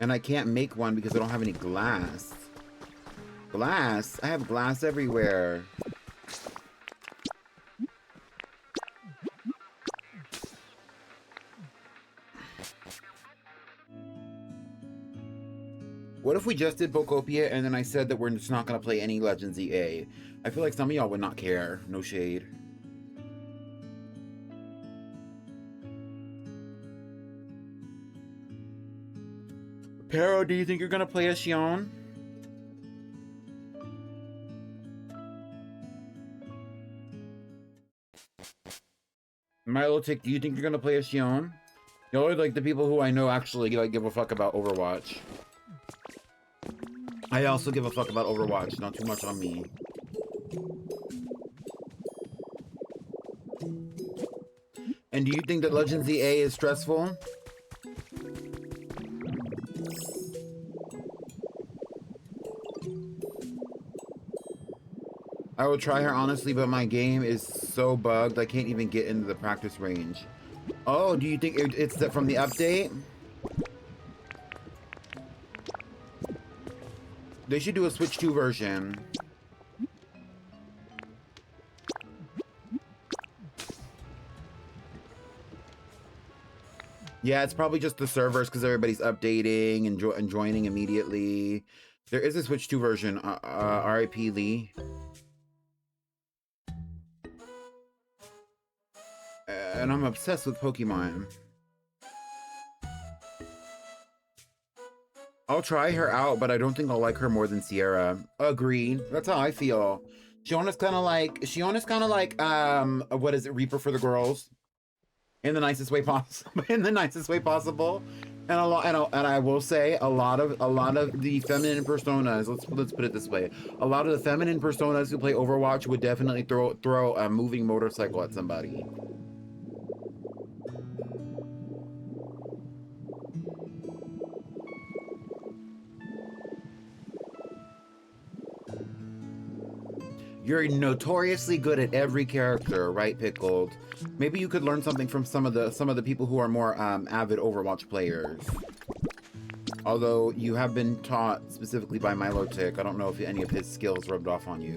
Speaker 1: And I can't make one because I don't have any glass. Glass? I have glass everywhere. What if we just did Pokopia and then I said that we're just not going to play any Legends EA? I feel like some of y'all would not care. No shade. Pero, do you think you're going to play as Xion? Milotic, do you think you're going to play as Xion? Y'all are like the people who I know actually like give a fuck about Overwatch. I also give a fuck about Overwatch, not too much on me. And do you think that Legends EA is stressful? I would try her honestly, but my game is so bugged I can't even get into the practice range. Oh, do you think it's from the update? They should do a Switch 2 version. Yeah, it's probably just the servers because everybody's updating and joining immediately. There is a Switch 2 version. RIP Lee. And I'm obsessed with Pokemon. I'll try her out, but I don't think I'll like her more than Sierra. Agreed. That's how I feel. Shiona's kind of like what is it, Reaper for the girls, in the nicest way possible. In the nicest way possible. And I will say a lot of the feminine personas. Let's put it this way: a lot of the feminine personas who play Overwatch would definitely throw a moving motorcycle at somebody. You're notoriously good at every character, right, Pickled? Maybe you could learn something from some of the people who are more avid Overwatch players. Although you have been taught specifically by Milotic, I don't know if any of his skills rubbed off on you.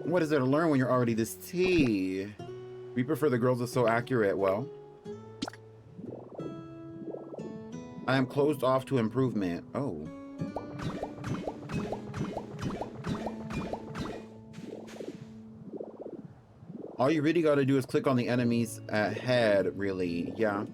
Speaker 1: What is there to learn when you're already this T? Reaper for the girls is so accurate. Well, I am closed off to improvement. Oh. All you really gotta do is click on the enemy's head, really. Yeah.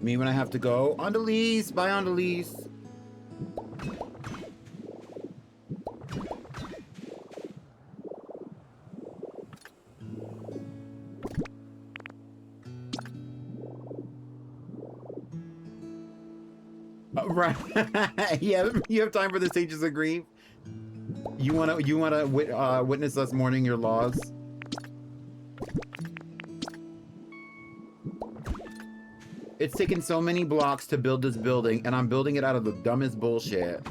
Speaker 1: Me when I have to go. Andalise! Bye, Andalise! Right. Yeah, you have time for the Sages of Grief? You wanna witness us mourning your loss? It's taken so many blocks to build this building, and I'm building it out of the dumbest bullshit.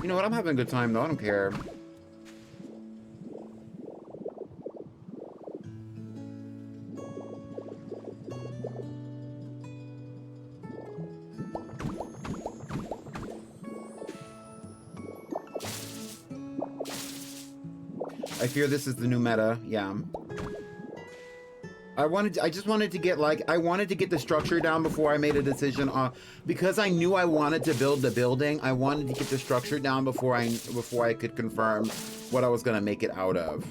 Speaker 1: You know what? I'm having a good time, though. I don't care. I fear this is the new meta. Yeah. I just wanted to get I wanted to get the structure down before I made a decision on, because I knew I wanted to build the building. I wanted to get the structure down before I could confirm what I was gonna make it out of.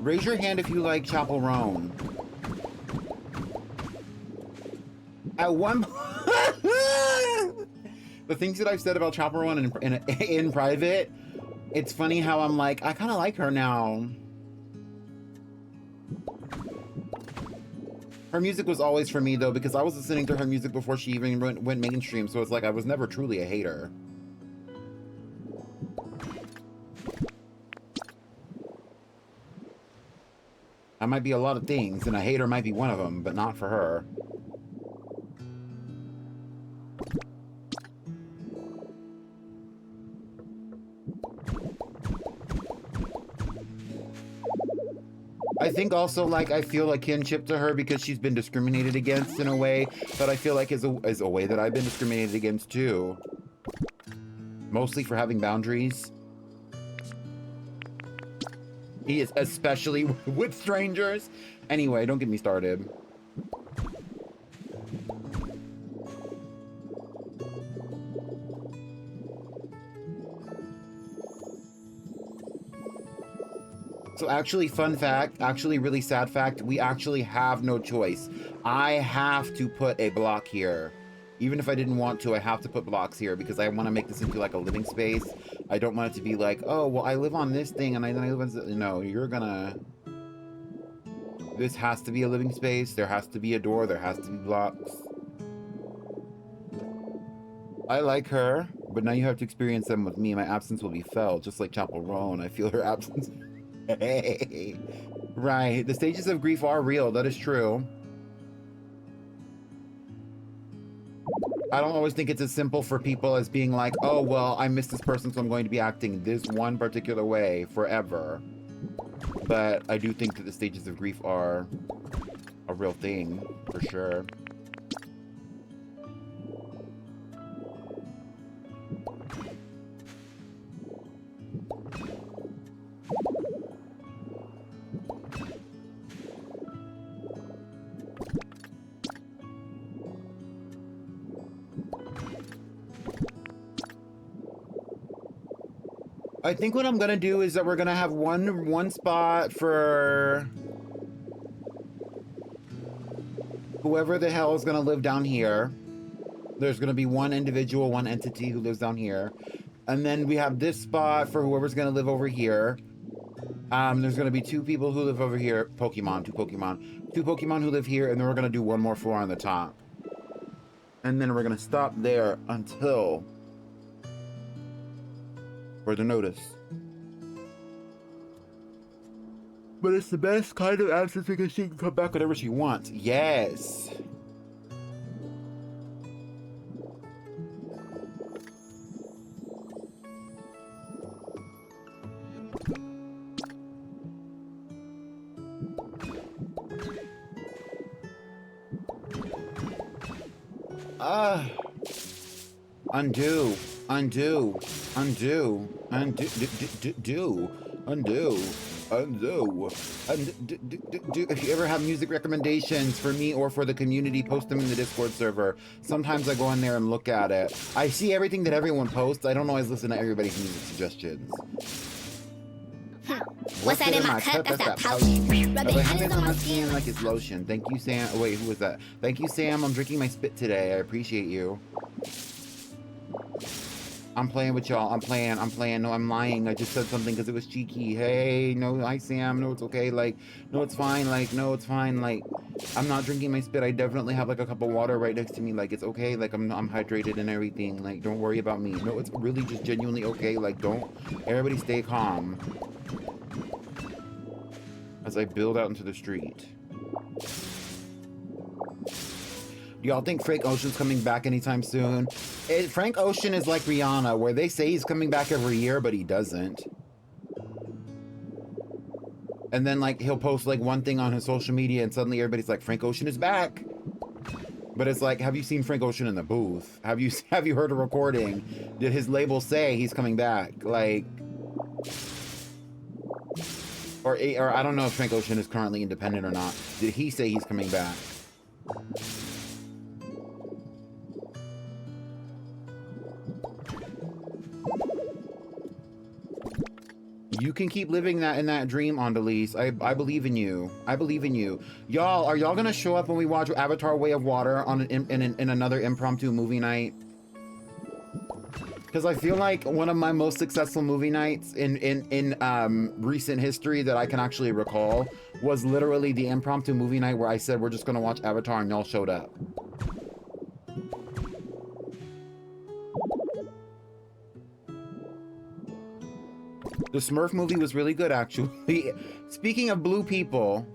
Speaker 1: Raise your hand if you like Chapel Roan. At one the things that I've said about Chapel Roan in private, it's funny how I'm like, I kind of like her now. Her music was always for me, though, because I was listening to her music before she even went mainstream, so it's like I was never truly a hater. I might be a lot of things, and a hater might be one of them, but not for her. I think also, I feel a kinship to her because she's been discriminated against in a way that I feel like is a way that I've been discriminated against too. Mostly for having boundaries. He is, especially with strangers. Anyway, don't get me started. So actually, fun fact, actually really sad fact, we actually have no choice. I have to put a block here. Even if I didn't want to, I have to put blocks here because I want to make this into like a living space. I don't want it to be like, oh, well, I live on this thing and I live on... No, you're gonna... This has to be a living space. There has to be a door. There has to be blocks. I like her, but now you have to experience them with me. My absence will be felt, just like Chapel Roan. I feel her absence. Hey. Right. The stages of grief are real. That is true. I don't always think it's as simple for people as being like, oh, well, I miss this person, so I'm going to be acting this one particular way forever. But I do think that the stages of grief are a real thing, for sure. I think what I'm gonna do is that we're gonna have one spot for whoever the hell is gonna live down here. There's gonna be one individual, one entity who lives down here. And then we have this spot for whoever's gonna live over here. There's gonna be two people who live over here. Two Pokemon who live here, and then we're gonna do one more floor on the top. And then we're gonna stop there until further notice. But it's the best kind of absence because she can come back whenever she wants. Yes. Undo, undo, undo, undo, do, undo, undo, undo. If you ever have music recommendations for me or for the community, post them in the Discord server. Sometimes I go in there and look at it. I see everything that everyone posts. I don't always listen to everybody's music suggestions.
Speaker 3: What's that in my cup? That's that pouch.
Speaker 1: Rubbing hands on my skin like it's lotion. Thank you, Sam. Oh, wait, who was that? Thank you, Sam. I'm drinking my spit today. I appreciate you. I'm playing with y'all. I'm playing. No, I'm lying. I just said something because it was cheeky. Hey, no, hi, Sam. No, it's okay. Like, no, it's fine. Like, no, it's fine. Like, I'm not drinking my spit. I definitely have, like, a cup of water right next to me. Like, it's okay. Like, I'm hydrated and everything. Like, don't worry about me. No, it's really just genuinely okay. Like, don't. Everybody stay calm. As I build out into the street. Do y'all think Frank Ocean's coming back anytime soon? Frank Ocean is like Rihanna, where they say he's coming back every year, but he doesn't. And then, like, he'll post, like, one thing on his social media, and suddenly everybody's like, Frank Ocean is back. But it's like, have you seen Frank Ocean in the booth? Have you heard a recording? Did his label say he's coming back? Like... Or I don't know if Frank Ocean is currently independent or not. Did he say he's coming back? You can keep living that in that dream, Andalise. I believe in you. I believe in you. Y'all, are y'all gonna show up when we watch Avatar: Way of Water on in another impromptu movie night? Because I feel like one of my most successful movie nights in recent history that I can actually recall was literally the impromptu movie night where I said we're just gonna watch Avatar and y'all showed up. The Smurf movie was really good, actually. Speaking of blue people...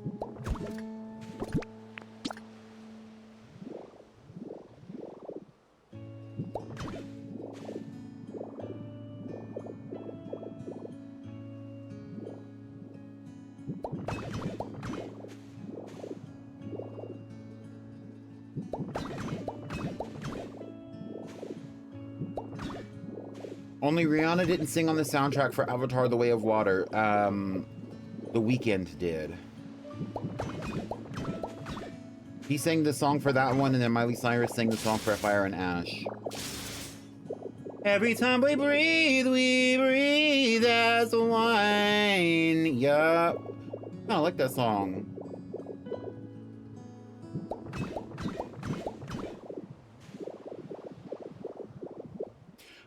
Speaker 1: Only Rihanna didn't sing on the soundtrack for Avatar: The Way of Water. The Weeknd did. He sang the song for that one, and then Miley Cyrus sang the song for Fire and Ash. Every time we breathe as one. Yup. I like that song.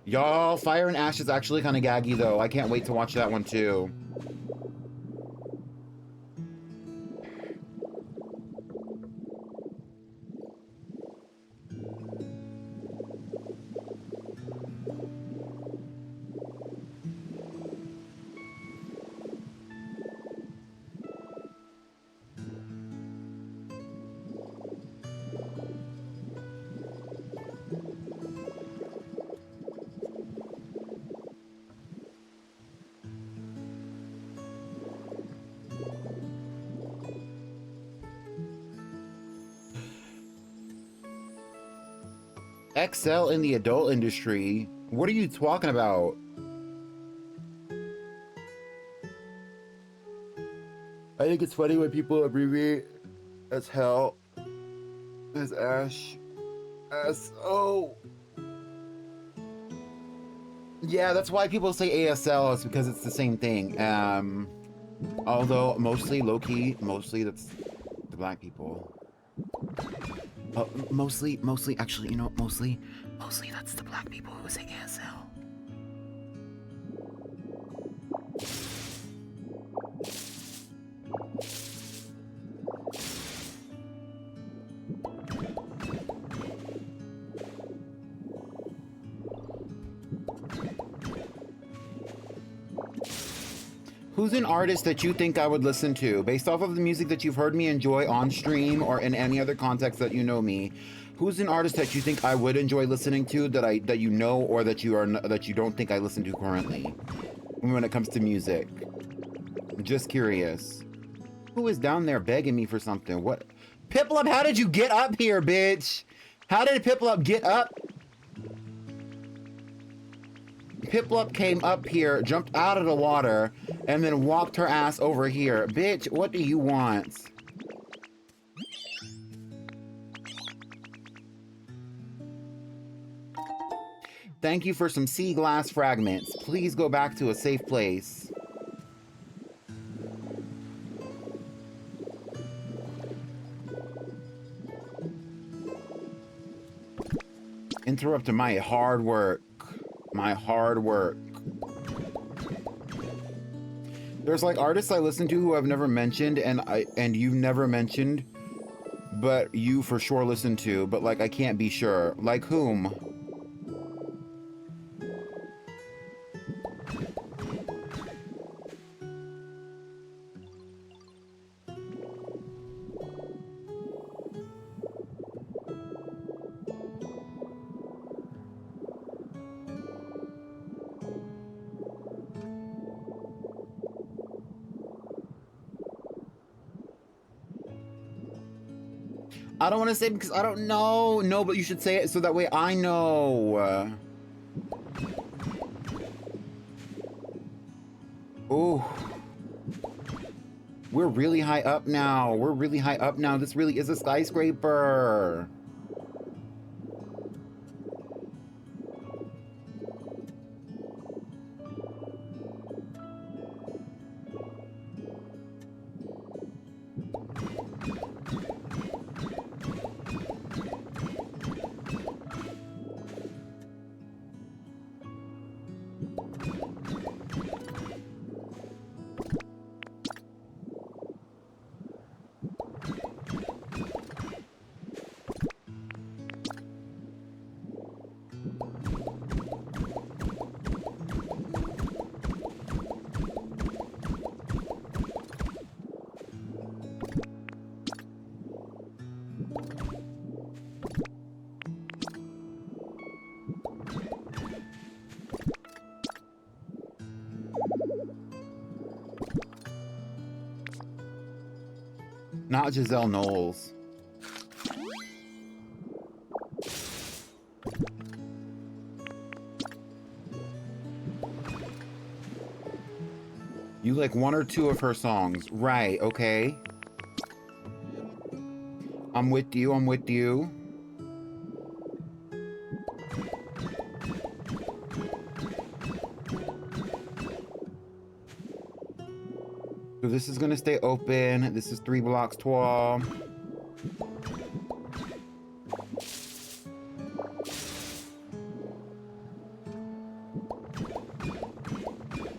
Speaker 1: Y'all, Fire and Ash is actually kind of gaggy, though. I can't wait to watch that one, too. Excel in the adult industry? What are you talking about? I think it's funny when people abbreviate as hell as Ash. S-O. Yeah, that's why people say ASL, is because it's the same thing. Although mostly, low-key, mostly that's the black people. Mostly, actually, you know, mostly that's the black people who say ASL. Who's an artist that you think I would listen to? Based off of the music that you've heard me enjoy on stream or in any other context that you know me, who's an artist that you think I would enjoy listening to, that you know, or that you don't think I listen to currently when it comes to music? I'm just curious. Who is down there begging me for something? What? Piplup, how did you get up here, bitch? How did Piplup get up? Piplup came up here, jumped out of the water, and then walked her ass over here. Bitch, what do you want? Thank you for some sea glass fragments. Please go back to a safe place. Interrupted my hard work. My hard work. There's like artists I listen to who I've never mentioned, and you've never mentioned, but you for sure listen to, but like I can't be sure. Like whom? I don't want to say because I don't know. No, but you should say it so that way I know. Oh. We're really high up now. We're really high up now. This really is a skyscraper. Not Giselle Knowles. You like one or two of her songs. Right, okay. I'm with you, I'm with you. So this is gonna stay open. This is 3 blocks tall.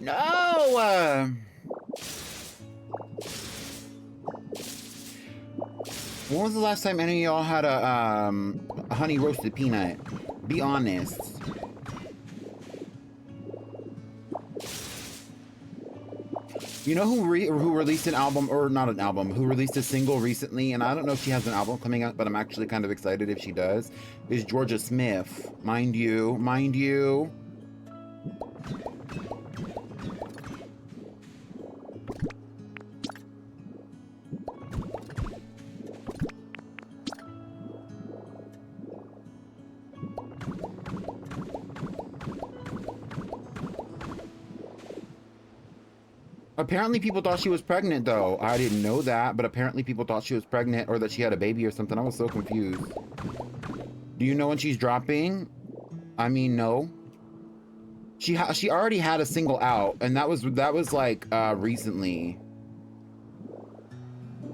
Speaker 1: No! When was the last time any of y'all had a honey roasted peanut? Be honest. You know who released an album, or not an album, who released a single recently, and I don't know if she has an album coming out, but I'm actually kind of excited if she does, is Georgia Smith. Mind you, mind you. Apparently people thought she was pregnant though. I didn't know that, but apparently people thought she was pregnant or that she had a baby or something. I was so confused. Do you know when she's dropping? I mean, no. She already had a single out, and that was like recently.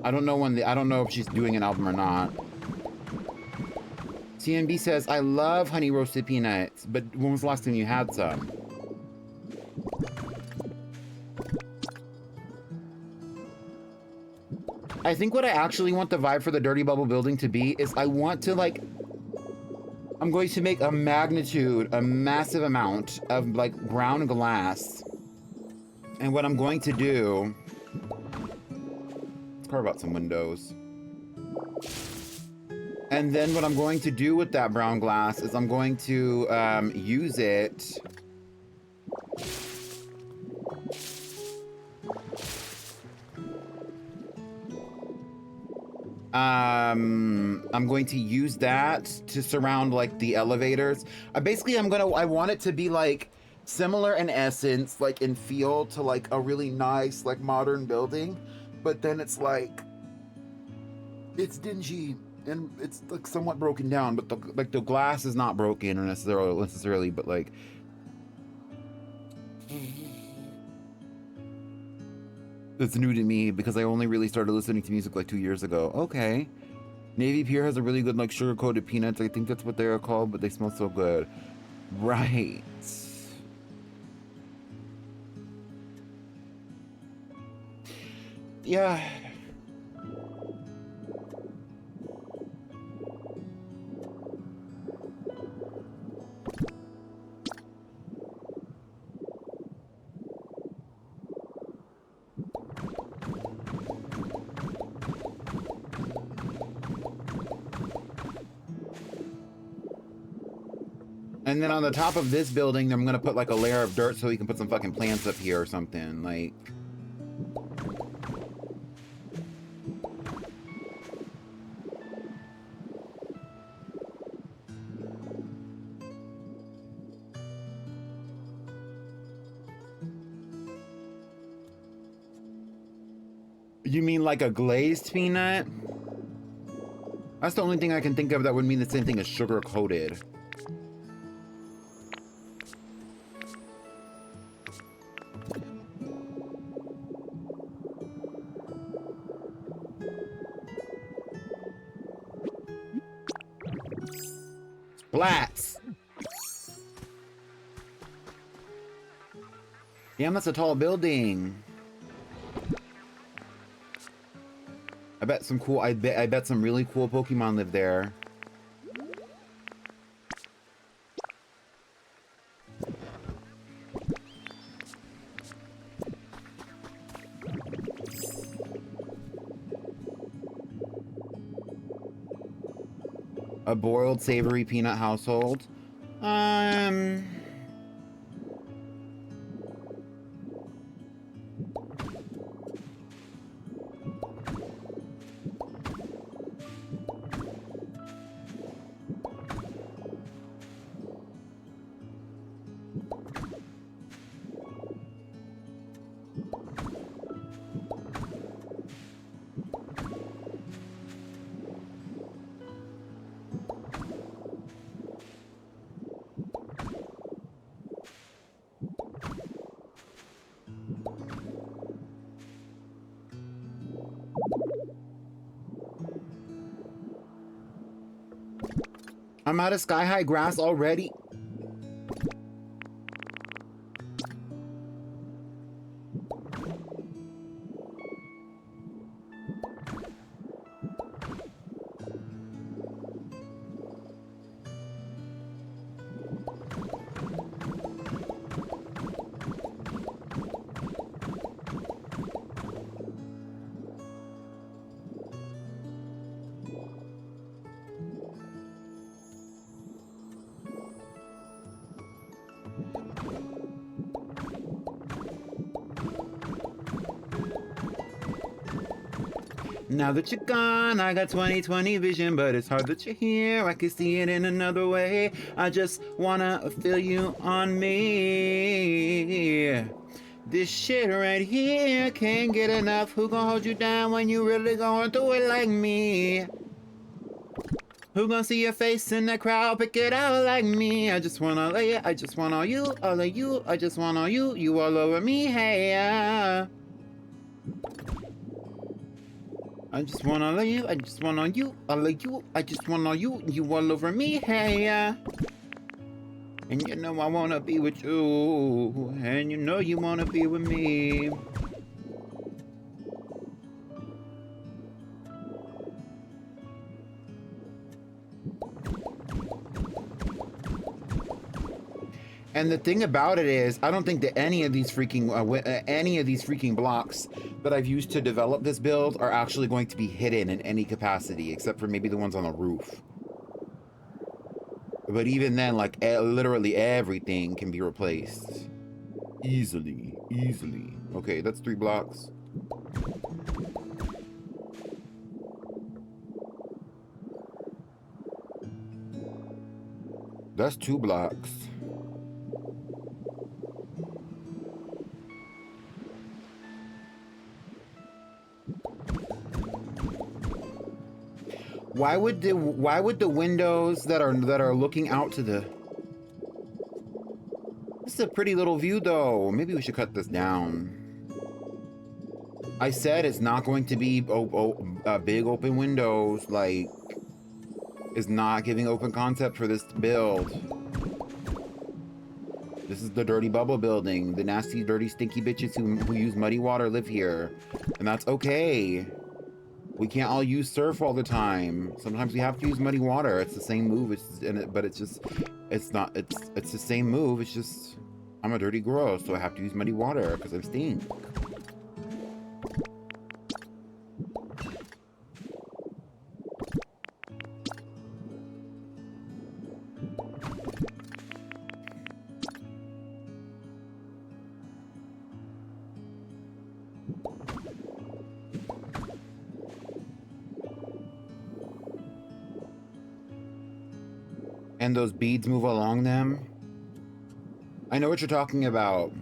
Speaker 1: I don't know when I don't know if she's doing an album or not. TNB says, I love honey roasted peanuts, but when was the last time you had some? I think what I actually want the vibe for the Dirty Bubble building to be is I want to like, I'm going to make a massive amount of like brown glass. And what I'm going to do, let's carve out some windows. And then what I'm going to do with that brown glass is I'm going to use it I'm going to use that to surround like the elevators. I want it to be like similar in essence, like in feel to like a really nice, like modern building, but then it's like, it's dingy and it's like somewhat broken down, but the glass is not broken or necessarily, but like, it's new to me because I only really started listening to music like 2 years ago. Okay. Navy Pier has a really good like sugar-coated peanuts. I think that's what they are called, but they smell so good. Right. Yeah. And then on the top of this building, I'm gonna put like a layer of dirt so we can put some fucking plants up here or something. Like, you mean like a glazed peanut? That's the only thing I can think of that would mean the same thing as sugar coated. Splats! Damn, that's a tall building. I bet some really cool Pokemon live there. A boiled savory peanut household. I'm out of sky-high grass already. Now that you're gone, I got 20/20 vision, but it's hard that you're here. I can see it in another way. I just wanna feel you on me. This shit right here can't get enough. Who gon' hold you down when you really going through it like me? Who gon' see your face in the crowd, pick it out like me? I just wanna lay it, I just want all you, all of you. I just want all you, you all over me, hey yeah. I just wanna lay you, I just want all you, all of you. I just want all you, you all over me, hey yeah. And you know I wanna be with you, and you know you wanna be with me. And the thing about it is, I don't think that any of these freaking blocks that I've used to develop this build are actually going to be hidden in any capacity, except for maybe the ones on the roof. But even then, like literally everything can be replaced easily, easily. Okay, that's 3 blocks. That's 2 blocks. Why would the windows that are looking out to the... This is a pretty little view though. Maybe we should cut this down. I said it's not going to be big open windows. Like, it's not giving open concept for this build. This is the dirty bubble building. The nasty, dirty, stinky bitches who use muddy water live here. And that's okay. We can't all use surf all the time. Sometimes we have to use muddy water. It's the same move. But it's the same move. It's just, I'm a dirty girl, so I have to use muddy water because I stink. And those beads move along them. I know what you're talking about.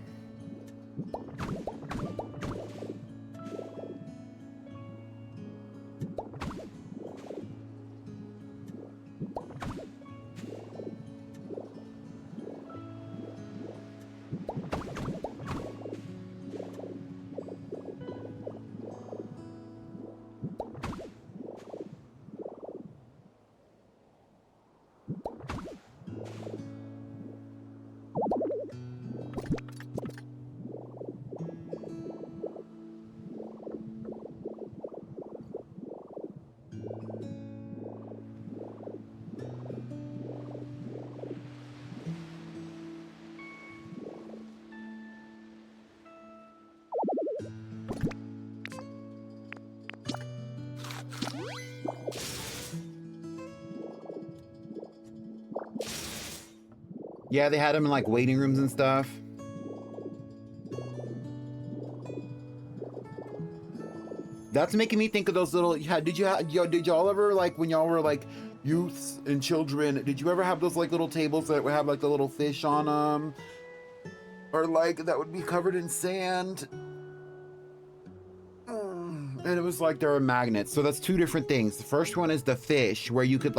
Speaker 1: Yeah, they had them in like waiting rooms and stuff. That's making me think of those little. Yeah, did y'all ever, like, when y'all were like youths and children? Did you ever have those like little tables that would have like the little fish on them, or like that would be covered in sand? And it was like there were magnets. So that's 2 different things. The first one is the fish, where you could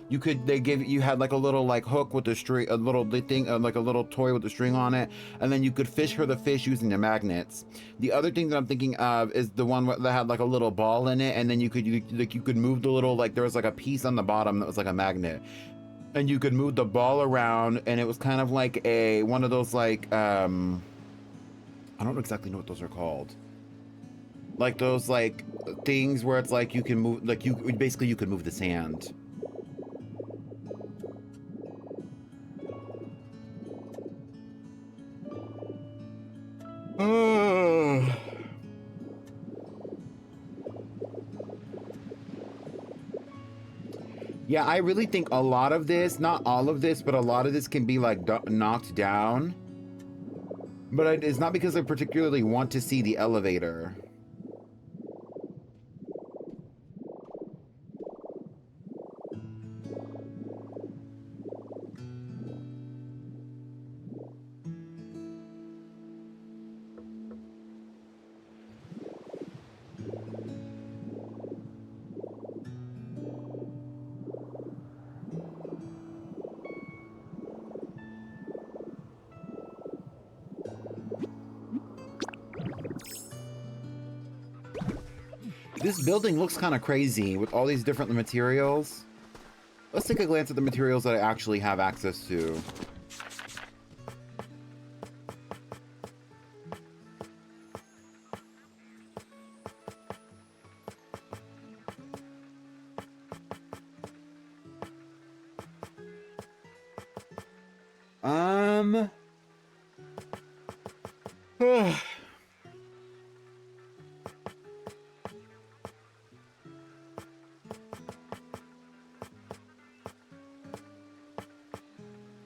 Speaker 1: you had like a little like hook with a string, a little thing, like a little toy with a string on it, and then you could fish for the fish using the magnets. The other thing that I'm thinking of is the one that had like a little ball in it, and then you could move the little, like there was like a piece on the bottom that was like a magnet, and you could move the ball around, and it was kind of like one of those like I don't exactly know what those are called. Like those like things where it's like you can move, like you could move the sand. Yeah, I really think a lot of this, not all of this, but a lot of this can be like knocked down. But it's not because I particularly want to see the elevator. This building looks kind of crazy with all these different materials. Let's take a glance at the materials that I actually have access to.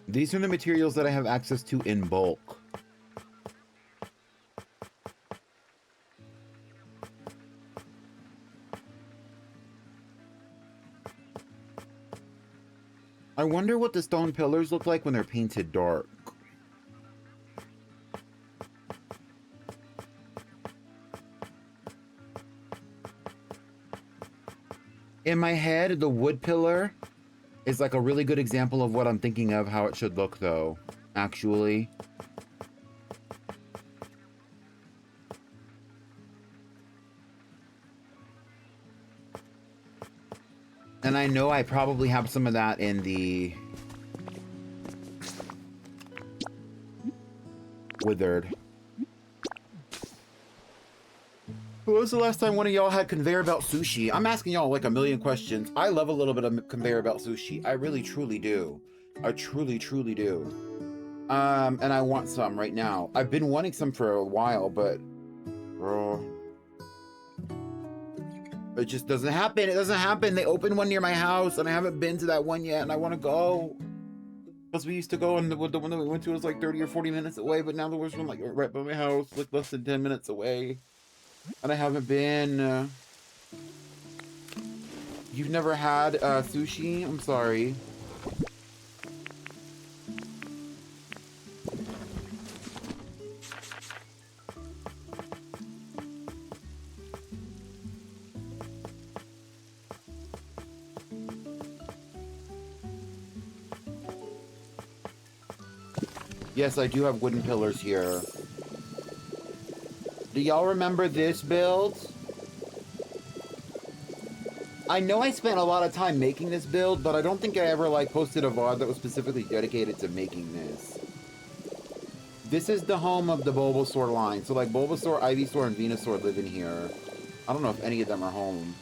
Speaker 1: These are the materials that I have access to in bulk. I wonder what the stone pillars look like when they're painted dark. In my head, the wood pillar is like a really good example of what I'm thinking of how it should look, though, actually. And I know I probably have some of that in the withered. When was the last time one of y'all had conveyor belt sushi? I'm asking y'all like a million questions. I love a little bit of conveyor belt sushi. I really, truly do. I truly, truly do. And I want some right now. I've been wanting some for a while, but it just doesn't happen. It doesn't happen. They opened one near my house, and I haven't been to that one yet, and I want to go. Because we used to go, and the one that we went to was like 30 or 40 minutes away, but now there was one like right by my house, like less than 10 minutes away. And I haven't been. You've never had sushi? I'm sorry. Yes, I do have wooden pillars here. Do y'all remember this build? I know I spent a lot of time making this build, but I don't think I ever like posted a VOD that was specifically dedicated to making this. This is the home of the Bulbasaur line. So like Bulbasaur, Ivysaur, and Venusaur live in here. I don't know if any of them are home.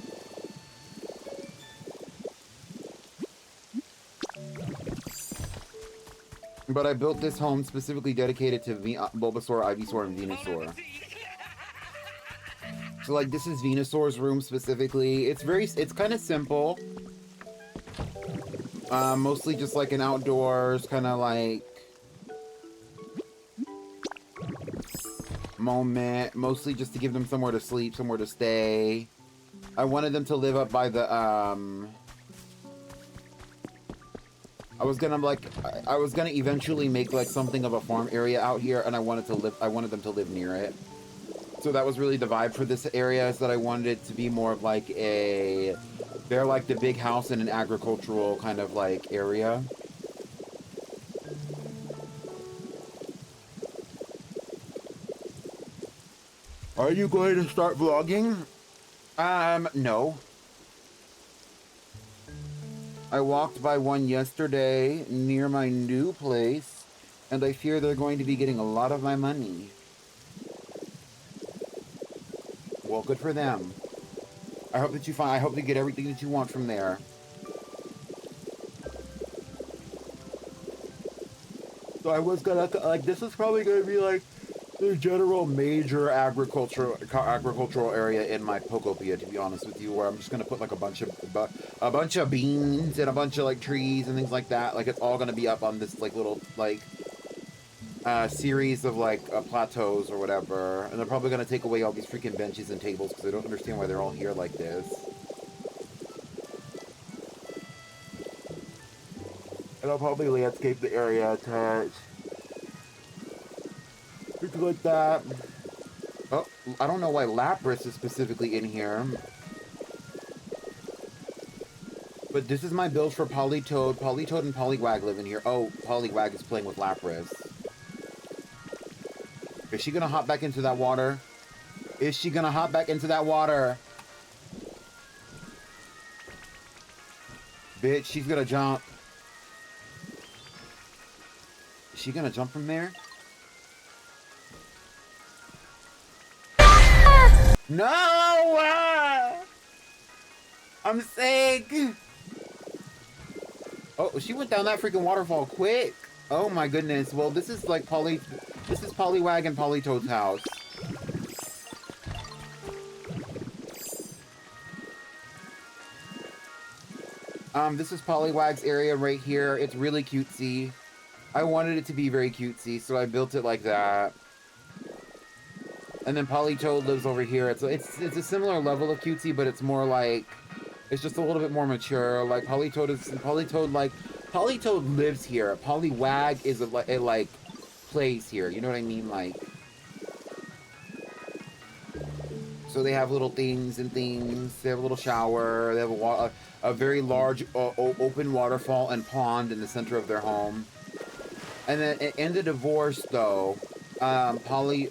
Speaker 1: But I built this home specifically dedicated to Bulbasaur, Ivysaur, and Venusaur. So like this is Venusaur's room specifically. It's kind of simple. Mostly just like an outdoors kind of like moment. Mostly just to give them somewhere to sleep, somewhere to stay. I wanted them to live up by the I was gonna eventually make like something of a farm area out here, and I wanted them to live near it. So that was really the vibe for this area, is that I wanted it to be more of like they're like the big house in an agricultural kind of like area. Are you going to start vlogging? No. I walked by one yesterday near my new place, and I fear they're going to be getting a lot of my money. Well, good for them. I hope you get everything that you want from there. So I was gonna, like, this is probably gonna be like the general major agricultural area in my Pokopia, to be honest with you, where I'm just gonna put like a bunch of beans and a bunch of like trees and things like that. Like it's all gonna be up on this like little like series of like plateaus or whatever, and they're probably gonna take away all these freaking benches and tables because I don't understand why they're all here like this. And I'll probably landscape the area a touch. Something like that. Oh, I don't know why Lapras is specifically in here. But this is my build for Politoed. Politoed and Poliwag live in here. Oh, Poliwag is playing with Lapras. Is she gonna hop back into that water? Is she gonna hop back into that water? Bitch, she's gonna jump. Is she gonna jump from there? No! I'm sick! Oh, she went down that freaking waterfall quick. Oh my goodness. Well, this is like this is Poliwag and Politoad's house. This is Poliwag's area right here. It's really cutesy. I wanted it to be very cutesy, so I built it like that. And then Politoad lives over here. It's a similar level of cutesy, but it's more like, it's just a little bit more mature. Like Politoad lives here. Poliwag is a like plays here. You know what I mean? Like, so they have little things and things. They have a little shower. They have a very large open waterfall and pond in the center of their home. And then in the divorce, though, Poliwrath,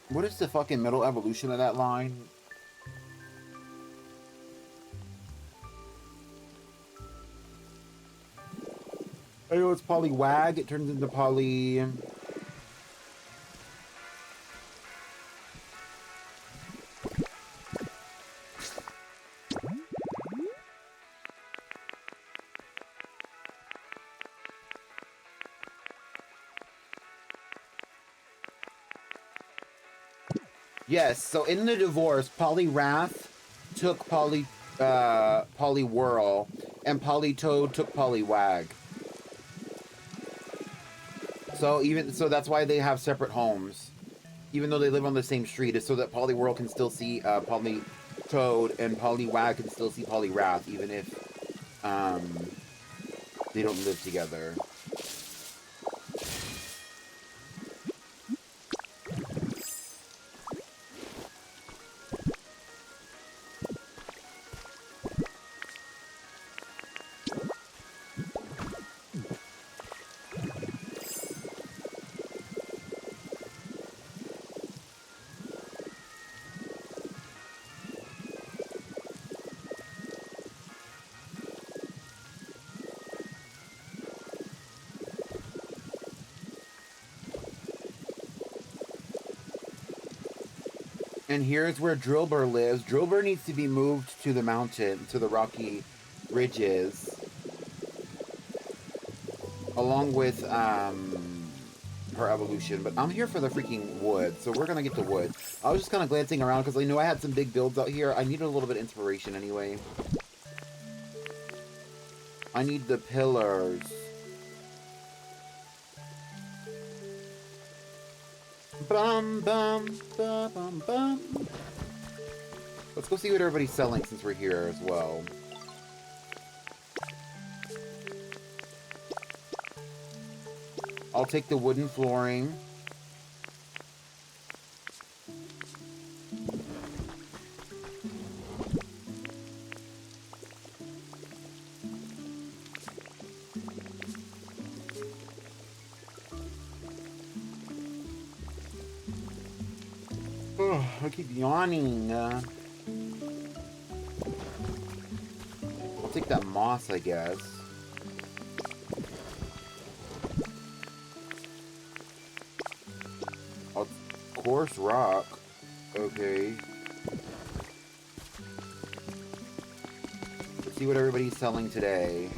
Speaker 1: what is the fucking middle evolution of that line? I know it's Poliwag, it turns into Poly... Yes, so in the divorce, Poliwrath took Poliwhirl, and Politoad took Poliwag. So that's why they have separate homes. Even though they live on the same street, it's so that Poliwhirl can still see Politoad and Poliwag can still see Poliwrath, even if they don't live together. And here's where Drillbur lives. Drillbur needs to be moved to the mountain, to the rocky ridges. Along with, her evolution. But I'm here for the freaking wood, so we're gonna get the wood. I was just kind of glancing around because I knew I had some big builds out here. I needed a little bit of inspiration anyway. I need the pillars. Bum, bum, bum, bum, bum. Let's go see what everybody's selling since we're here as well. I'll take the wooden flooring. Oh, I keep yawning. I'll take that moss, I guess. Coarse rock. Okay. Let's see what everybody's selling today.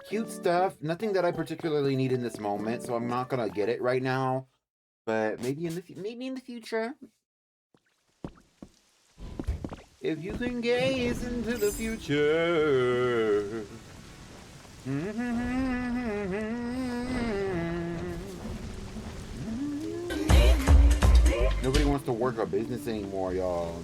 Speaker 1: Cute stuff. Nothing that I particularly need in this moment, so I'm not gonna get it right now. But maybe in the future. If you can gaze into the future. Nobody wants to work a business anymore, y'all.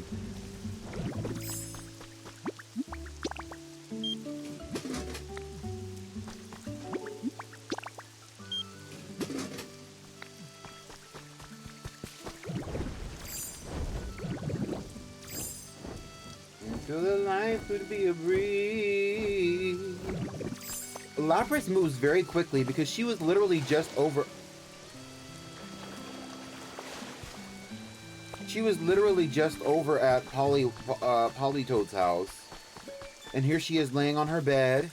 Speaker 1: could be a breeze. Lapras moves very quickly because she was literally just over. She was literally just over at Polytoad's house. And here she is laying on her bed.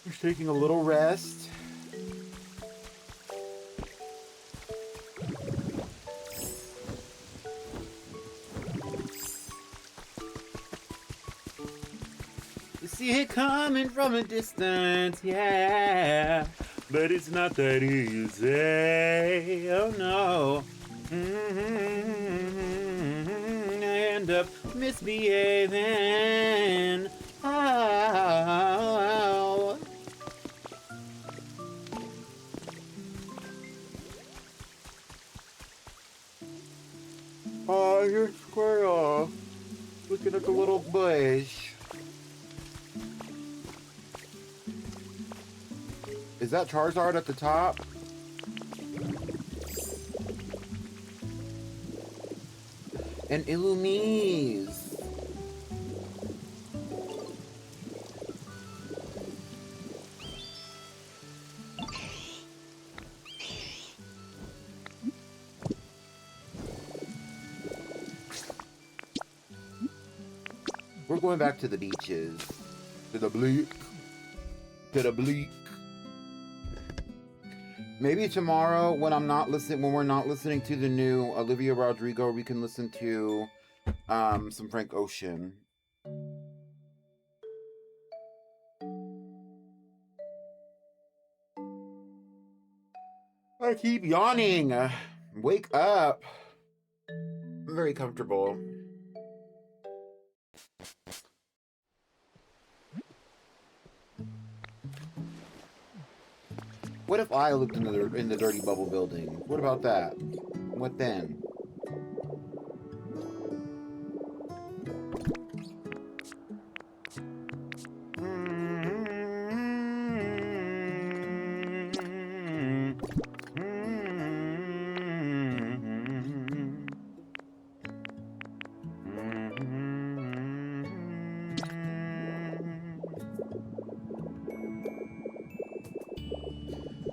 Speaker 1: She's taking a little rest. You see it coming from a distance, yeah. But it's not that easy, oh no. I end up misbehaving. Oh. Oh, here's Squirrel. Looking at the little bush. Is that Charizard at the top? And Illumise. We're going back to the beaches. To the bleak. To the bleak. Maybe tomorrow when we're not listening to the new Olivia Rodrigo, we can listen to some Frank Ocean. I keep yawning. Wake up. I'm very comfortable. What if I lived in the Dirty Bubble building? What about that? What then?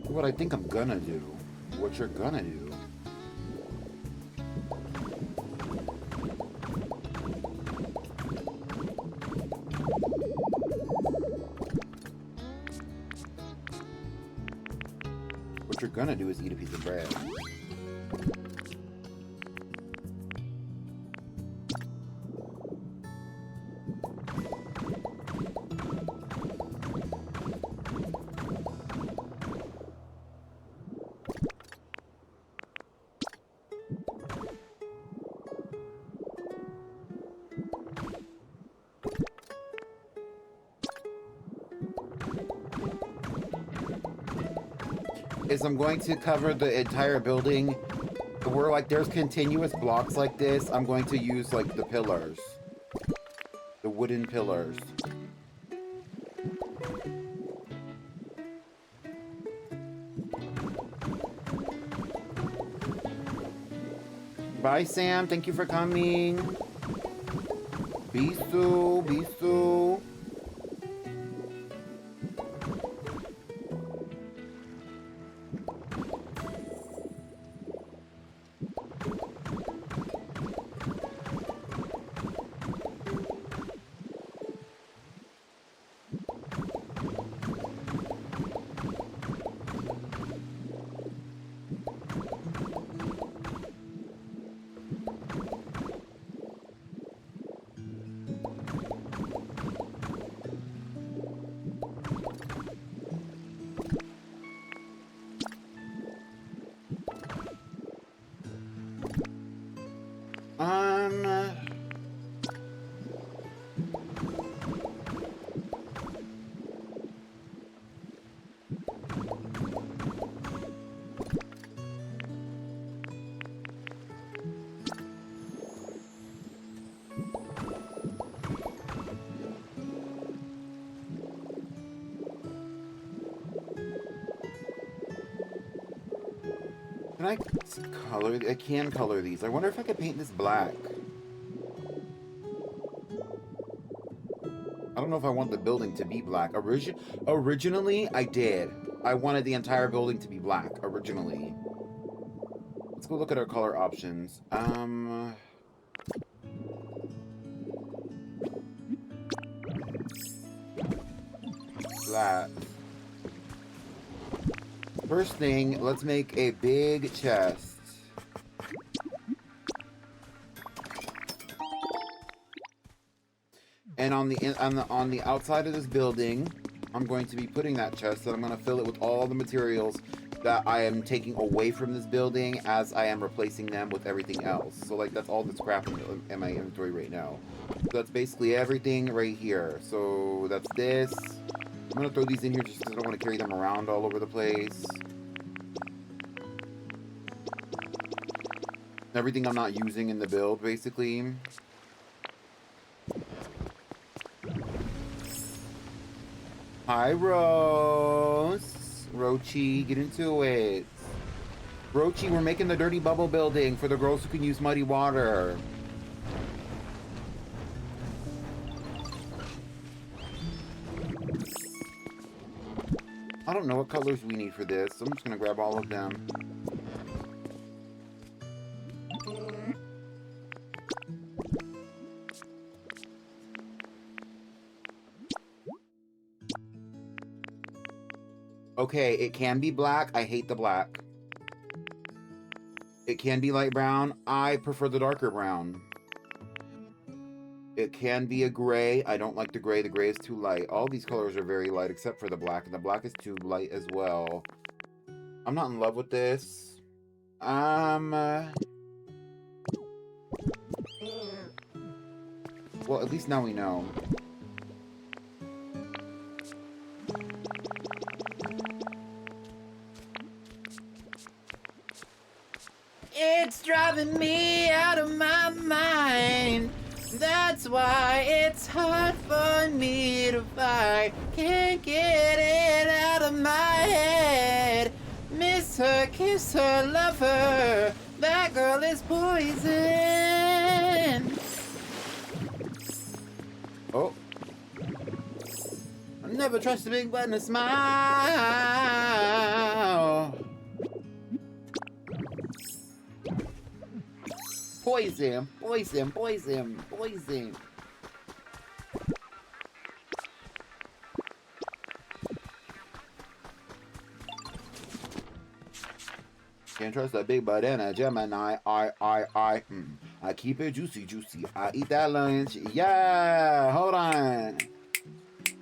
Speaker 1: What I think I'm gonna do. What you're gonna do. What you're gonna do is eat a piece of bread. Is I'm going to cover the entire building where like there's continuous blocks like this. I'm going to use like the pillars, the wooden pillars. Bye Sam, thank you for coming. Bisou, bisou. Can I color? I can color these. I wonder if I could paint this black. I don't know if I want the building to be black. Originally, I did. I wanted the entire building to be black, originally. Let's go look at our color options. Black. First thing, let's make a big chest. And on the outside of this building, I'm going to be putting that chest, and I'm going to fill it with all the materials that I am taking away from this building as I am replacing them with everything else. So, like, that's all that's crap in my inventory right now. So that's basically everything right here. So that's this. I'm going to throw these in here just because I don't want to carry them around all over the place. Everything I'm not using in the build, basically. Hi, Rose. Rochi, get into it. Rochi, we're making the dirty bubble building for the girls who can use muddy water. I don't know what colors we need for this, so I'm just gonna grab all of them. Okay, it can be black. I hate the black. It can be light brown. I prefer the darker brown. It can be a gray. I don't like the gray. The gray is too light. All these colors are very light except for the black, and the black is too light as well. I'm not in love with this. Well, at least now we know. It's driving me out of my mind. That's why it's hard for me to fight. Can't get it out of my head. Miss her, kiss her, love her. That girl is poison. Oh. I never trust a big button to smile. Poison, poison, poison, poison. Can't trust a big butt and a Gemini. I keep it juicy, juicy. I eat that lunch. Yeah, hold on.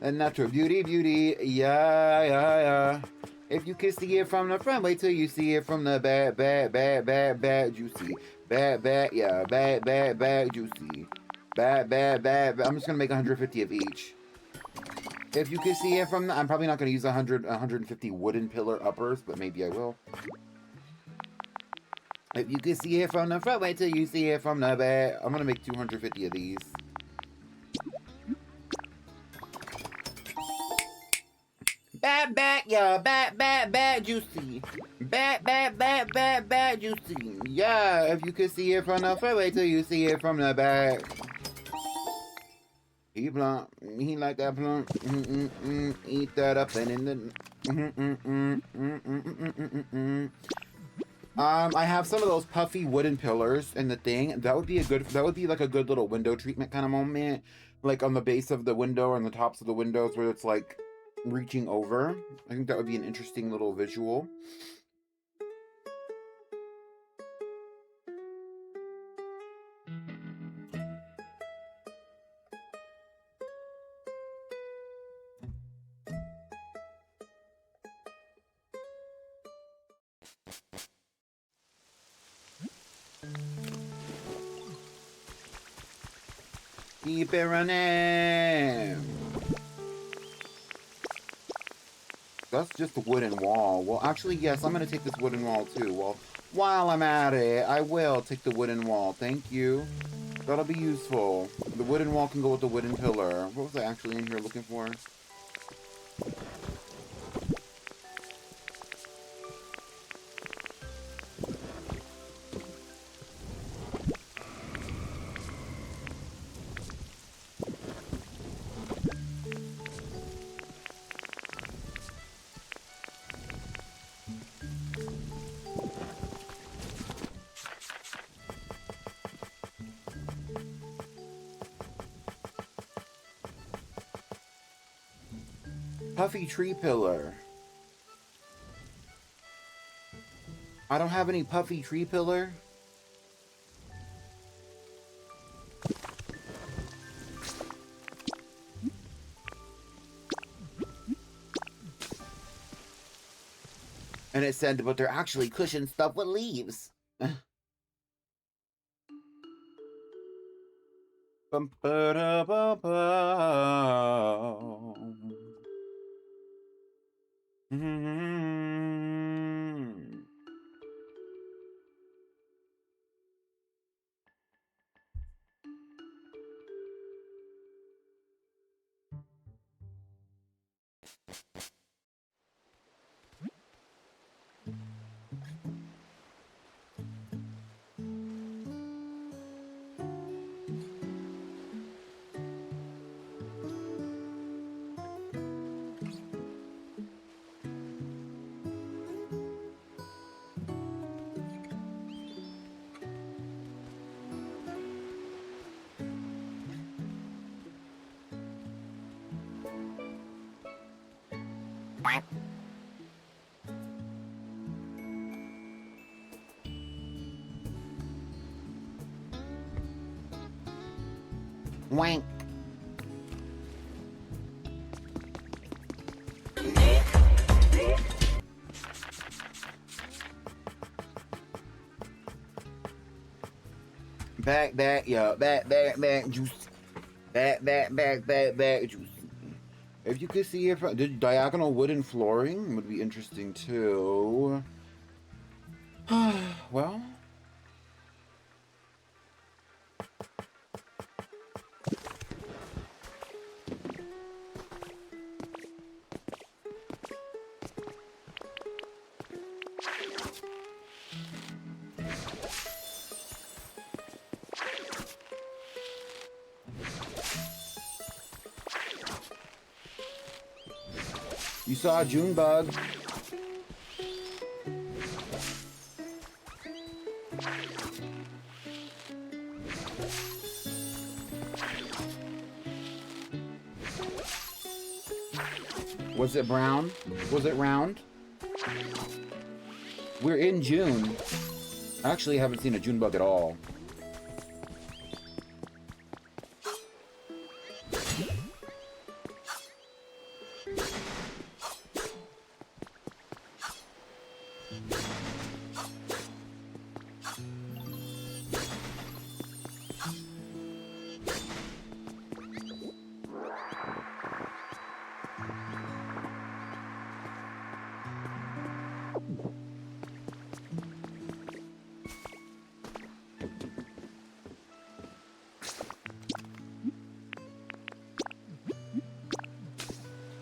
Speaker 1: A natural beauty, beauty. Yeah, yeah, yeah. If you can see it from the front, wait till you see it from the back, bad, juicy. Bad, yeah, bad, juicy. Bad. I'm just gonna make 150 of each. If you can see it from the, I'm probably not gonna use 150 wooden pillar uppers, but maybe I will. If you can see it from the front, wait till you see it from the back. I'm gonna make 250 of these. Bad, yeah, bad, juicy. Bad, juicy. Yeah, if you can see it from the front, wait till you see it from the back. He blunt, he like that blunt. Eat that up and in the. I have some of those puffy wooden pillars in the thing. That would be like a good little window treatment kind of moment, like on the base of the window or on the tops of the windows where it's like reaching over. I think that would be an interesting little visual. Keep it running. That's just a wooden wall. Well, actually, yes, I'm going to take this wooden wall, too. Well, while I'm at it, I will take the wooden wall. Thank you. That'll be useful. The wooden wall can go with the wooden pillar. What was I actually in here looking for? Puffy tree pillar. I don't have any puffy tree pillar. And it said, but they're actually cushion stuff with leaves. Bum, ba, ba, ba. Wank. Back, yeah, back, juice. Back, juice. If you could see it from the diagonal wooden flooring would be interesting too. Well. You saw a June bug. Was it brown? Was it round? We're in June. I actually haven't seen a June bug at all.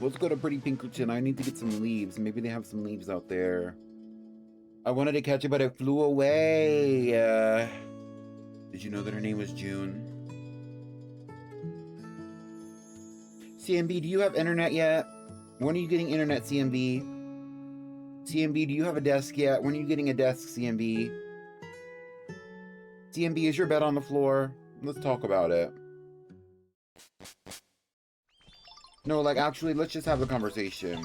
Speaker 1: Let's go to PrettyPinkPlaytime. I need to get some leaves. Maybe they have some leaves out there. I wanted to catch it, but it flew away. Did you know that her name was June? CMB, do you have internet yet? When are you getting internet, CMB? CMB, do you have a desk yet? When are you getting a desk, CMB? CMB, is your bed on the floor? Let's talk about it. No, like, actually, let's just have a conversation.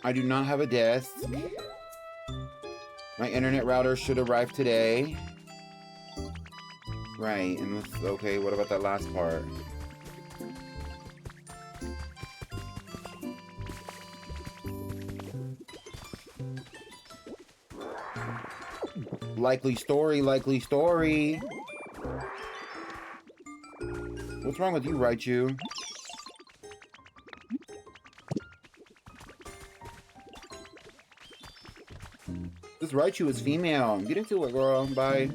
Speaker 1: I do not have a desk. My internet router should arrive today. Right, and let's, okay, what about that last part? Likely story, likely story. What's wrong with you, Raichu? This Raichu is female. Get into it, girl. Bye.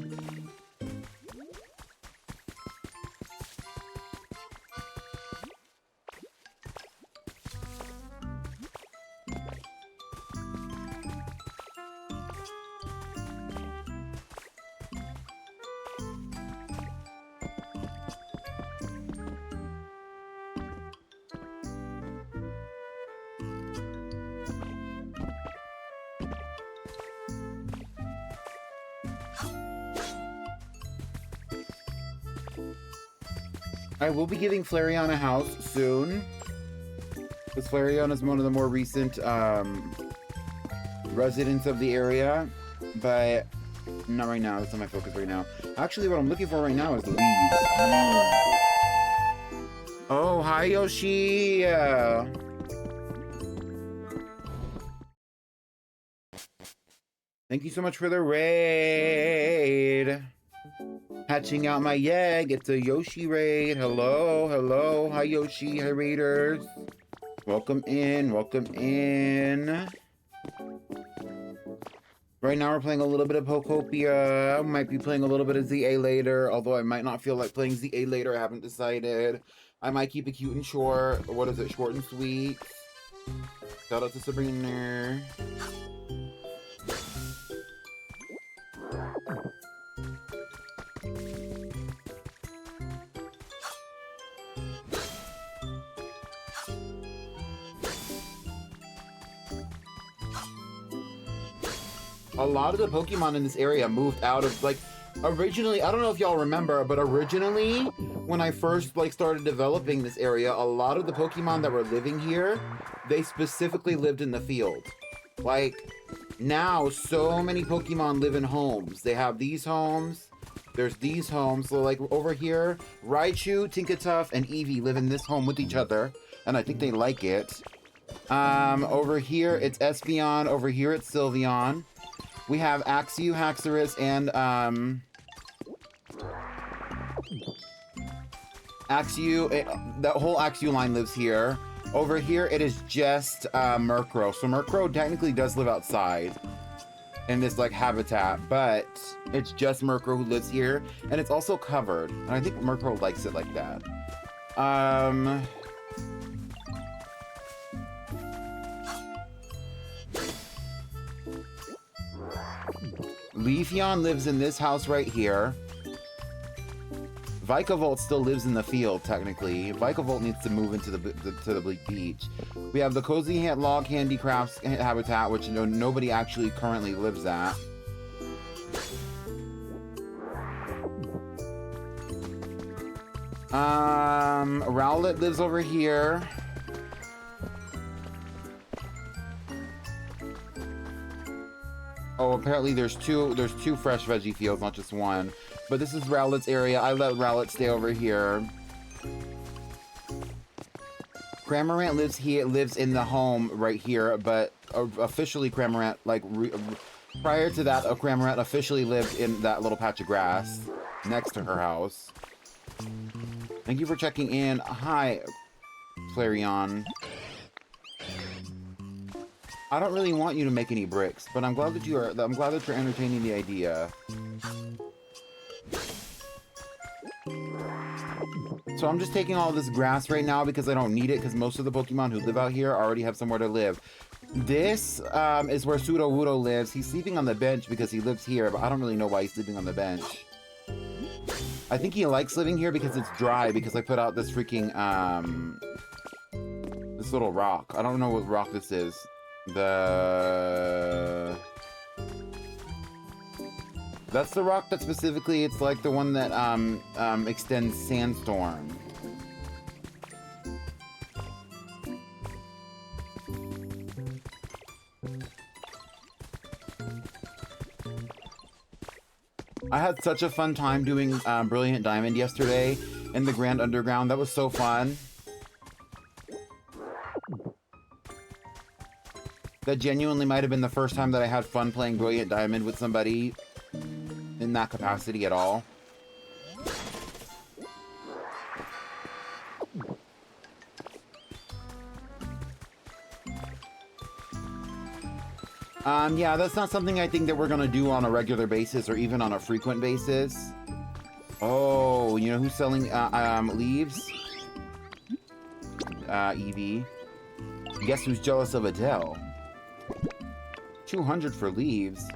Speaker 1: I will be giving Flareon a house soon. Because Flareon is one of the more recent residents of the area. But not right now. That's not my focus right now. Actually, what I'm looking for right now is leaves. Oh, hi, Yoshi. Thank you so much for the raid. Hatching out my egg. It's a Yoshi raid. Hello, hello. Hi, Yoshi. Hi, raiders. Welcome in. Welcome in. Right now we're playing a little bit of Pokopia. Might be playing a little bit of ZA later, although I might not feel like playing ZA later. I haven't decided. I might keep it cute and short. What is it? Short and sweet. Shout out to Sabrina. A lot of the Pokemon in this area moved out of, like, originally, I don't know if y'all remember, but originally, when I first, like, started developing this area, a lot of the Pokemon that were living here, they specifically lived in the field. Like, now, so many Pokemon live in homes. They have these homes, there's these homes. So, like, over here, Raichu, Tinkatuff, and Eevee live in this home with each other, and I think they like it. Over here, it's Espeon. Over here, it's Sylveon. We have Axew, Haxorus, and, Axew, the whole Axew line lives here. Over here, it is just, Murkrow. So Murkrow technically does live outside in this, like, habitat, but it's just Murkrow who lives here, and it's also covered. And I think Murkrow likes it like that. Leafeon lives in this house right here. Vikavolt still lives in the field, technically. Vikavolt needs to move into the Bleak Beach. We have the Cozy Log Handicrafts habitat, which nobody actually currently lives at. Rowlet lives over here. Oh, apparently there's two fresh veggie fields, not just one. But this is Rowlet's area. I let Rowlet stay over here. Cramorant lives in the home right here, but officially Cramorant, like, prior to that, Cramorant officially lived in that little patch of grass next to her house. Thank you for checking in. Hi, Flareon. I don't really want you to make any bricks, but I'm glad that you're entertaining the idea. So I'm just taking all this grass right now because I don't need it, because most of the Pokemon who live out here already have somewhere to live. This is where Sudowoodo lives. He's sleeping on the bench because he lives here, but I don't really know why he's sleeping on the bench. I think he likes living here because it's dry, because I put out this freaking, this little rock. I don't know what rock this is. That's the rock that specifically, it's like the one that extends Sandstorm. I had such a fun time doing Brilliant Diamond yesterday in the Grand Underground. That was so fun. That genuinely might have been the first time that I had fun playing Brilliant Diamond with somebody in that capacity at all. Yeah, that's not something I think that we're gonna do on a regular basis or even on a frequent basis. Oh, you know who's selling leaves? Eevee. Guess who's jealous of Adele? 200 for leaves.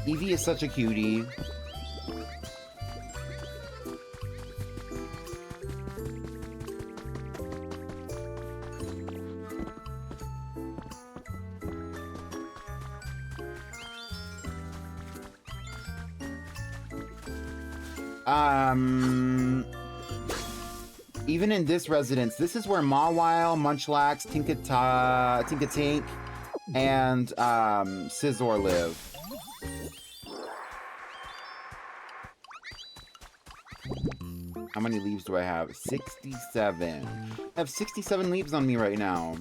Speaker 1: Eevee is such a cutie. Even in this residence, this is where Mawile, Munchlax, Tinkatink, and Scizor live. How many leaves do I have? 67. I have 67 leaves on me right now.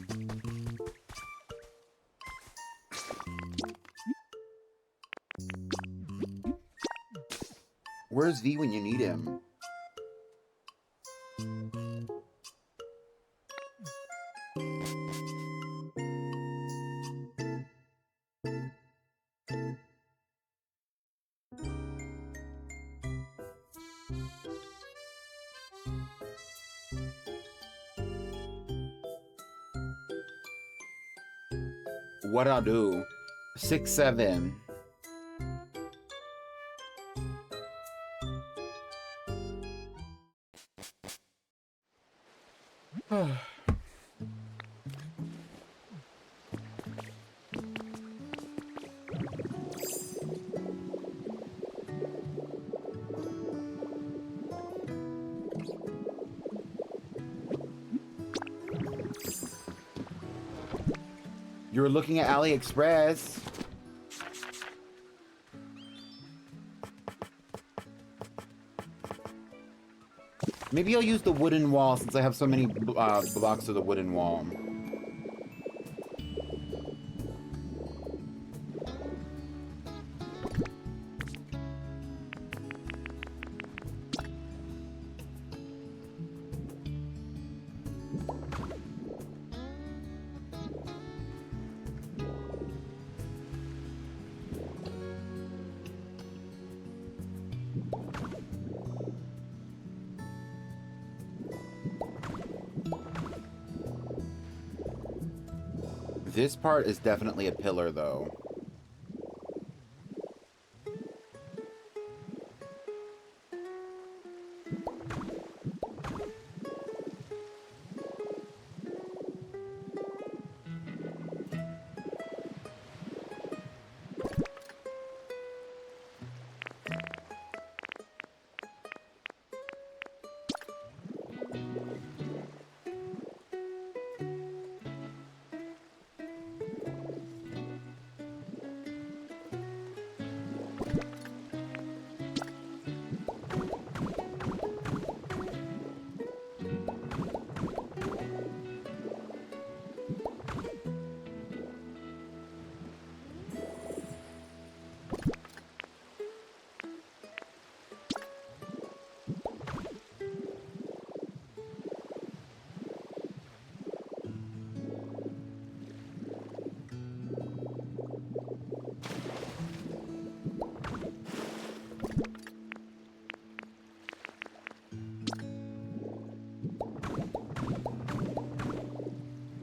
Speaker 1: Where's V when you need him? What I'll do? 6, 7. You were looking at AliExpress. Maybe I'll use the wooden wall since I have so many blocks of the wooden wall. This part is definitely a pillar, though.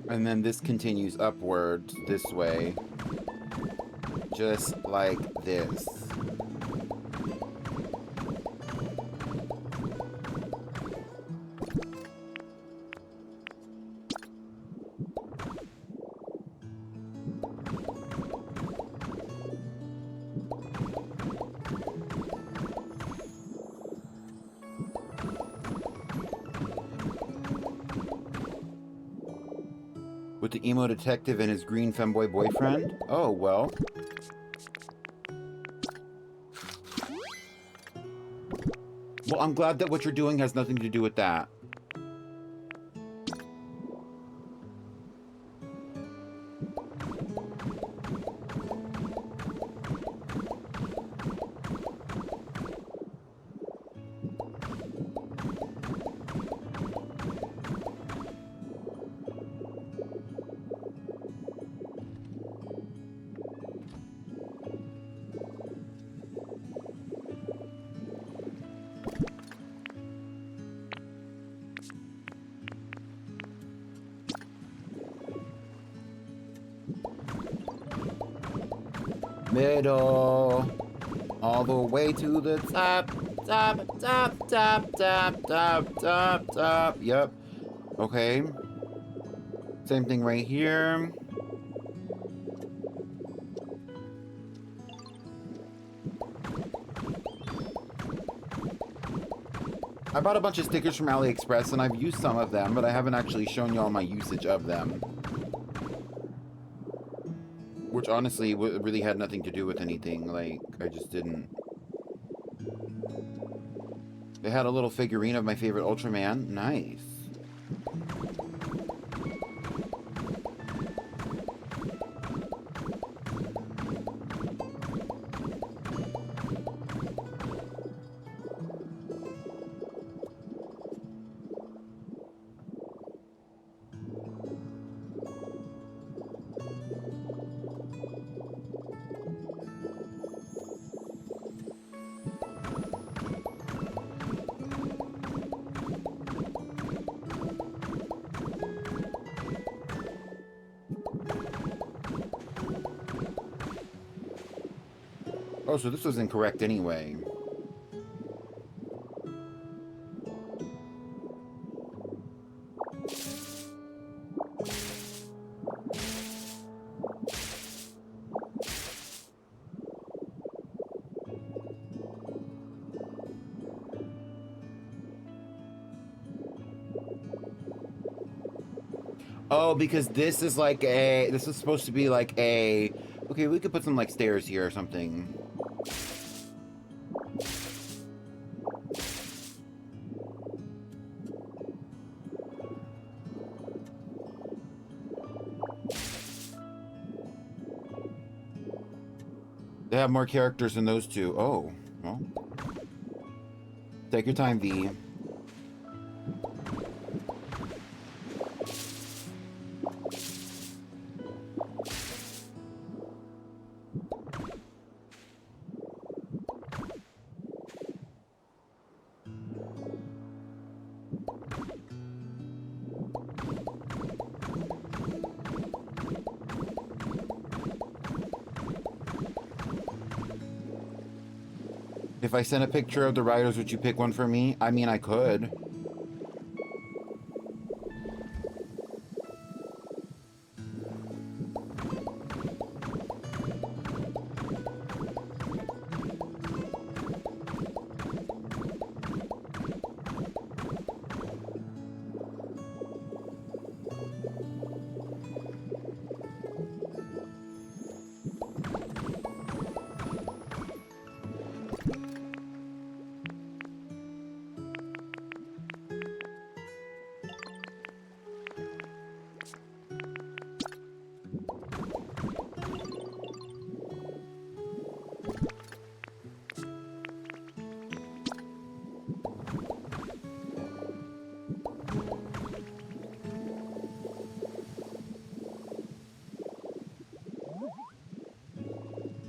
Speaker 1: And then this continues upwards this way. Just like this. With the emo detective and his green femboy boyfriend? Oh, well. Well, I'm glad that what you're doing has nothing to do with that. Middle, all the way to the top, top, top, top, top, top, top, top. Yep. Okay. Same thing right here. I bought a bunch of stickers from AliExpress and I've used some of them, but I haven't actually shown you all my usage of them. Which honestly really had nothing to do with anything. Like, I just didn't. They had a little figurine of my favorite Ultraman. Nice. Oh, so this was incorrect anyway. Oh, because this is like a... This is supposed to be like a... Okay, we could put some like stairs here or something. They have more characters than those two. Oh, well. Take your time, V. If I sent a picture of the riders, would you pick one for me? I mean, I could.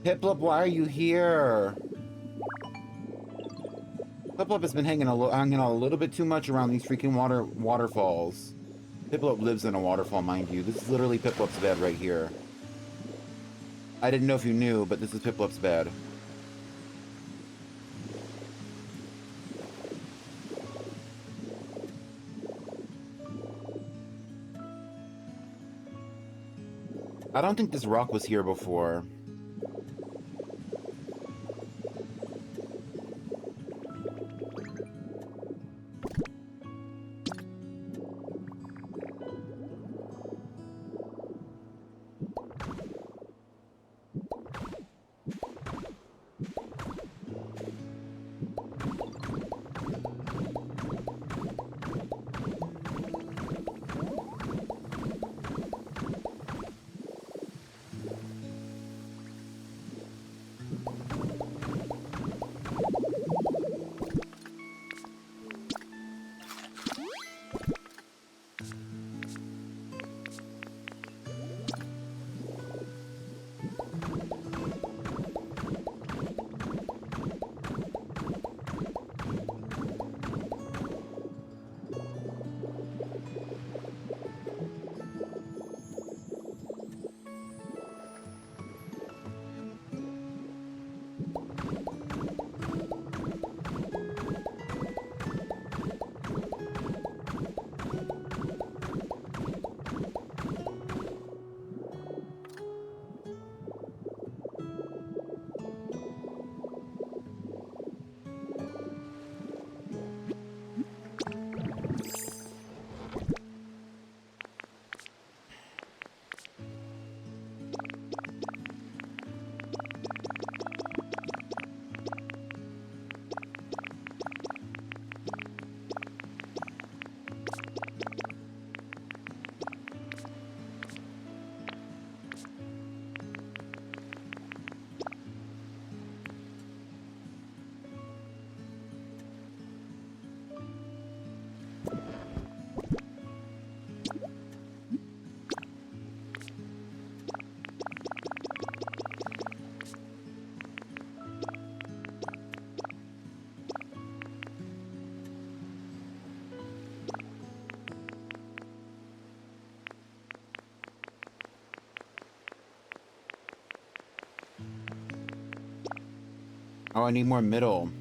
Speaker 1: Piplup, why are you here? Piplup has been hanging out a little bit too much around these freaking waterfalls. Piplup lives in a waterfall, mind you. This is literally Piplup's bed right here. I didn't know if you knew, but this is Piplup's bed. I don't think this rock was here before. Oh, I need more middle.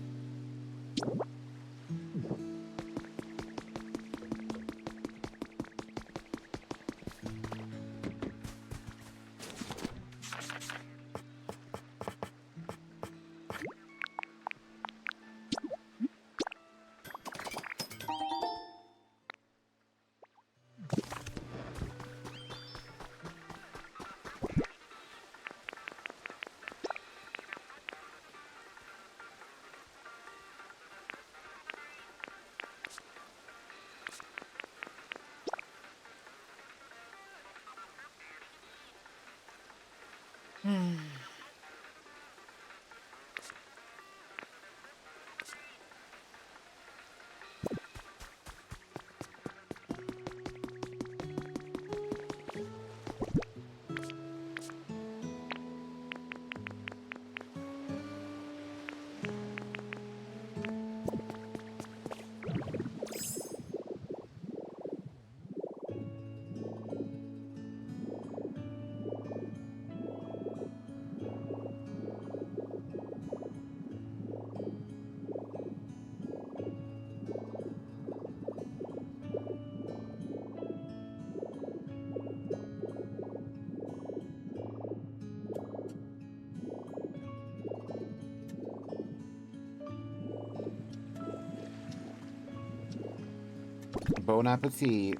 Speaker 1: Bon appetit.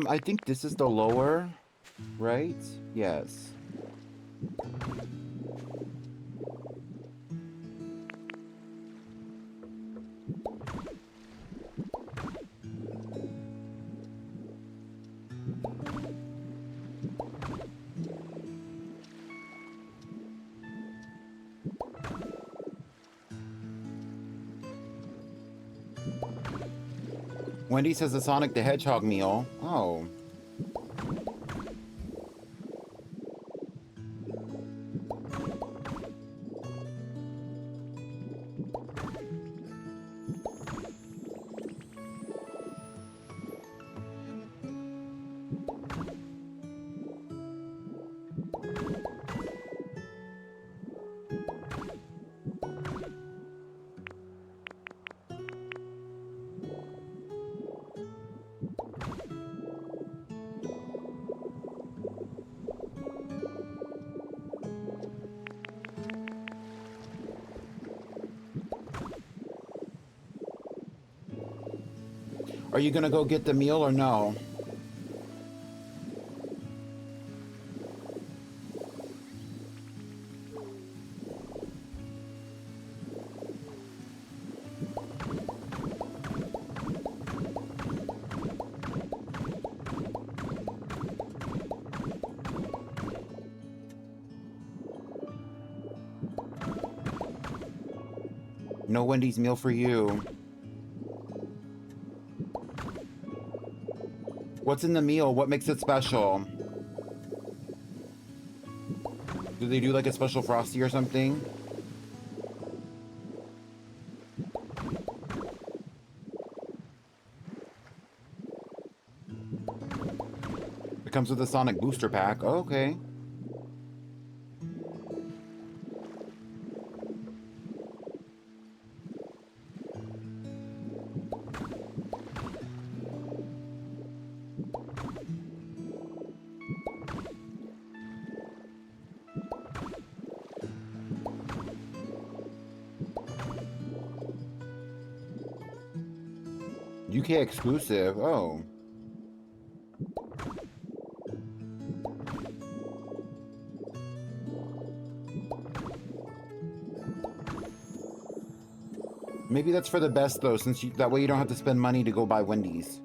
Speaker 1: I think this is the lower, right? Yes. Wendy says the Sonic the Hedgehog meal. Oh. Are you gonna go get the meal or no? No Wendy's meal for you. What's in the meal? What makes it special? Do they do like a special Frosty or something? It comes with a Sonic booster pack. Oh, okay. UK exclusive. Oh. Maybe that's for the best though, since that way you don't have to spend money to go buy Wendy's.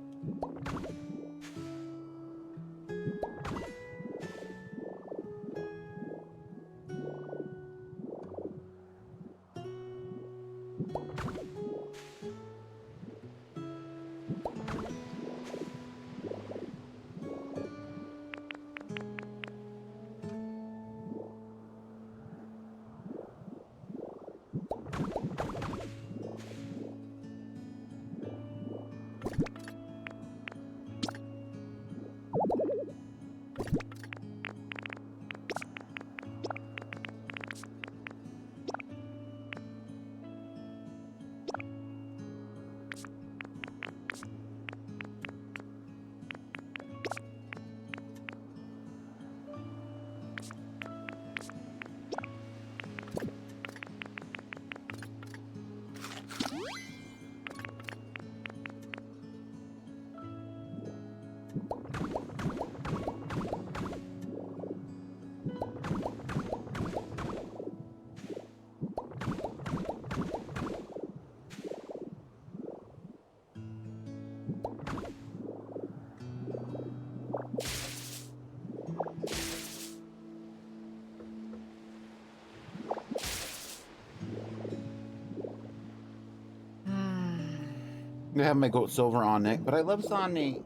Speaker 1: I have my goat silver on it, but I love Sonic.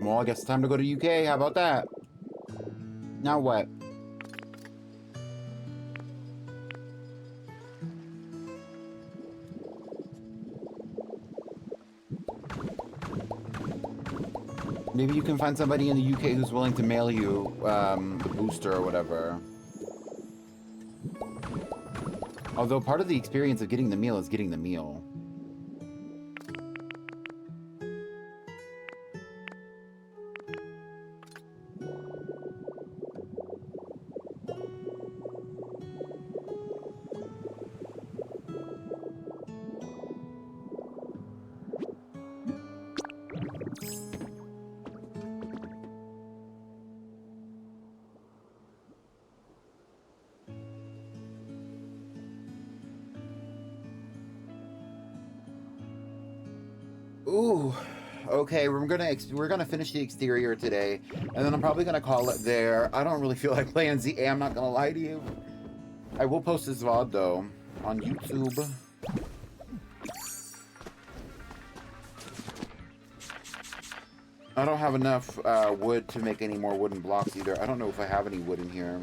Speaker 1: Well, I guess it's time to go to UK. How about that? Now what? Maybe you can find somebody in the UK who's willing to mail you the booster or whatever. Although part of the experience of getting the meal is getting the meal. Ooh, okay. We're gonna finish the exterior today, and then I'm probably gonna call it there. I don't really feel like playing ZA. I'm not gonna lie to you. I will post this VOD though on YouTube. I don't have enough wood to make any more wooden blocks either. I don't know if I have any wood in here.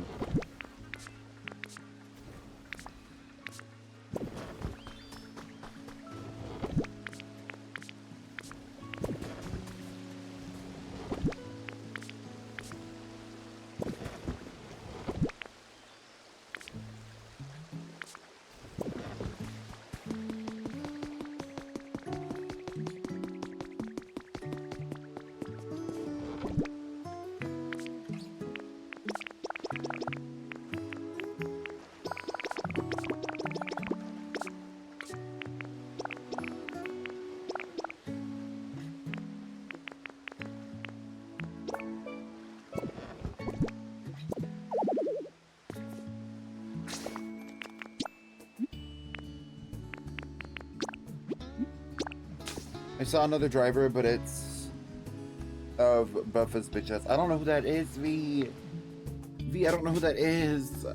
Speaker 1: I saw another driver, but it's of Buffa's bitches. I don't know who that is, V. V, I don't know who that is.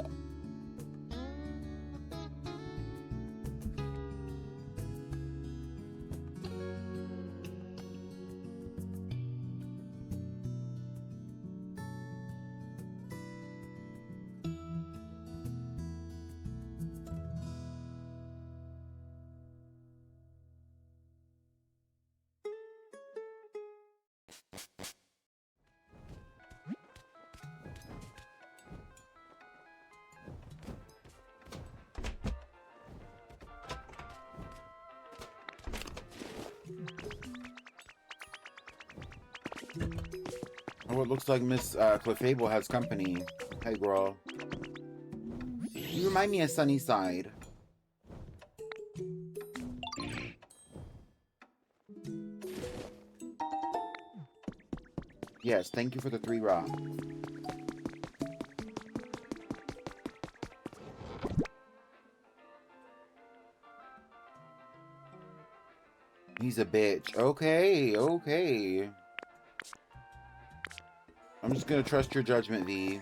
Speaker 1: Oh, it looks like Miss Clefable has company. Hey, girl. You remind me of Sunnyside. Yes, thank you for the 3 rocks. He's a bitch. Okay, okay. I'm just gonna trust your judgment, V.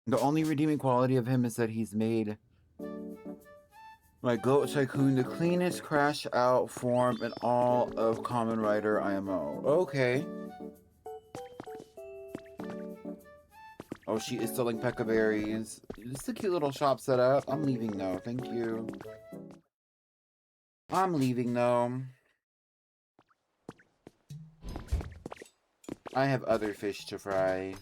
Speaker 1: The only redeeming quality of him is that he's made My Goat Tycoon, the cleanest crash out form in all of Common Rider IMO. Okay. Oh, she is selling pekka berries. This is a cute little shop setup. I'm leaving though. Thank you. I'm leaving though. I have other fish to fry.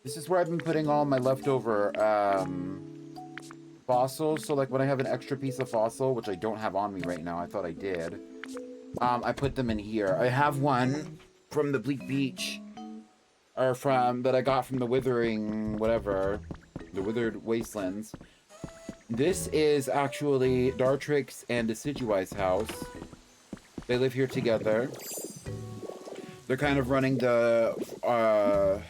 Speaker 1: This is where I've been putting all my leftover fossils. So like when I have an extra piece of fossil, which I don't have on me right now, I thought I did. I put them in here. I have one from the Bleak Beach, or from that I got from the Withering whatever, the Withered Wastelands. This is actually Dartrix and Decidueye's house. They live here together. They're kind of running the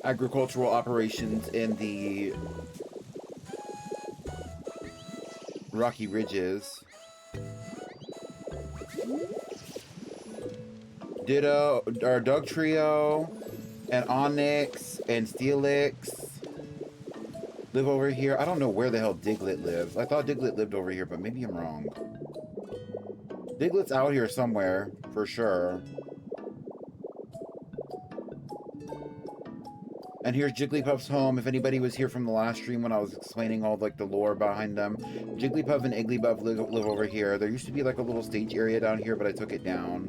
Speaker 1: agricultural operations in the Rocky Ridges. Ditto, our Doug Trio, and Onyx, and Steelix live over here. I don't know where the hell Diglett lives. I thought Diglett lived over here, but maybe I'm wrong. Diglett's out here somewhere, for sure. And here's Jigglypuff's home. If anybody was here from the last stream when I was explaining all like the lore behind them. Jigglypuff and Igglybuff live over here. There used to be like a little stage area down here, but I took it down.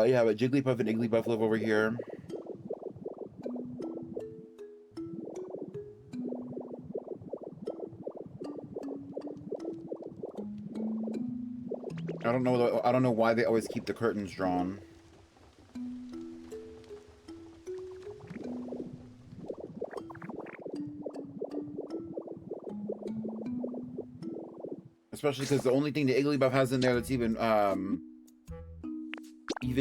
Speaker 1: Yeah, but Jigglypuff and Igglybuff live over here. I don't know why they always keep the curtains drawn. Especially because the only thing the Igglybuff has in there that's even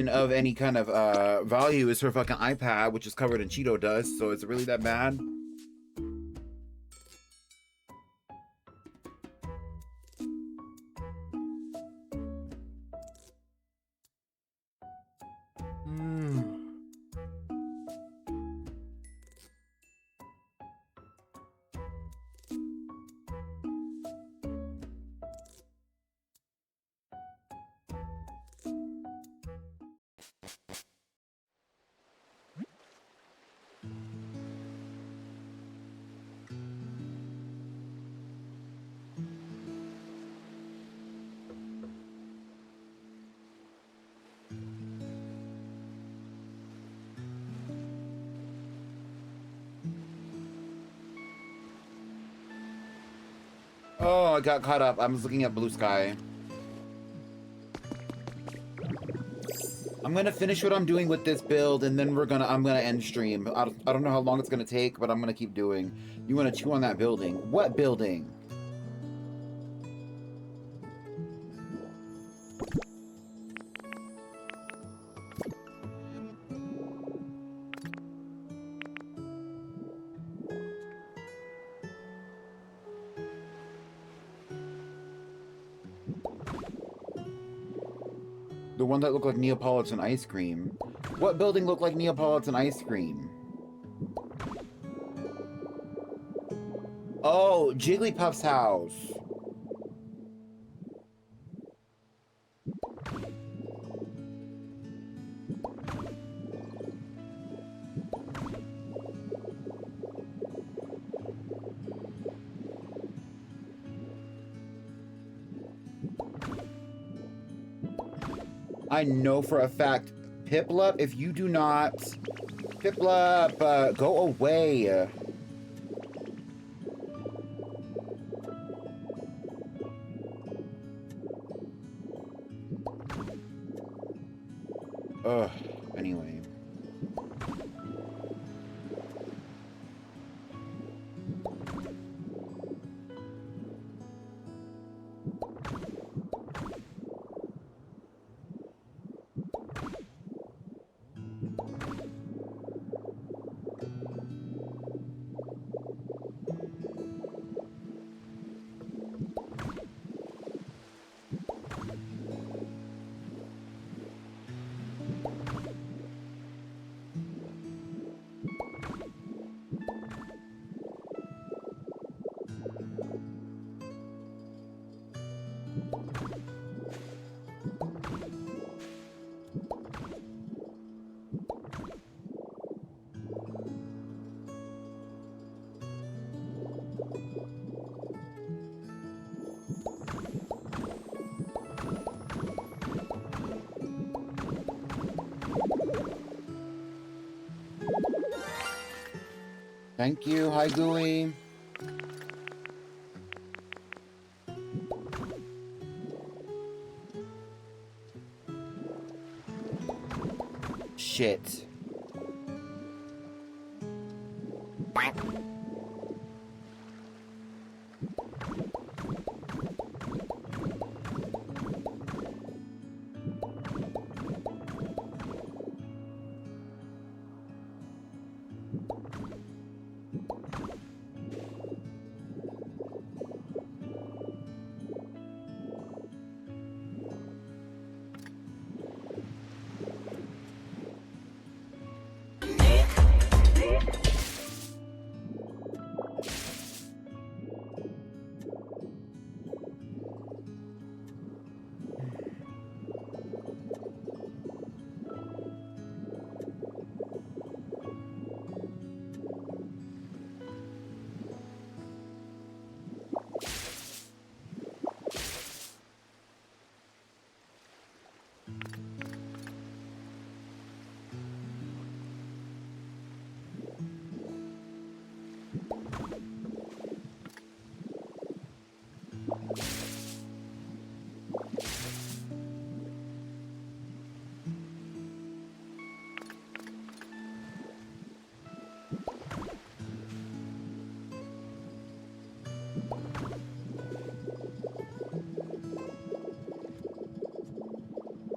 Speaker 1: of any kind of value is her fucking iPad, which is covered in Cheeto dust. So is it really that bad? Oh, I got caught up. I was looking at Blue Sky. I'm gonna finish what I'm doing with this build, and then I'm gonna end stream. I don't know how long it's gonna take, but I'm gonna keep doing. You wanna chew on that building? What building? The one that looked like Neapolitan ice cream. What building looked like Neapolitan ice cream? Oh, Jigglypuff's house. I know for a fact, Piplup, if you do not... Piplup, go away. Ugh, anyway. Thank you. Hi, Gooey. Shit.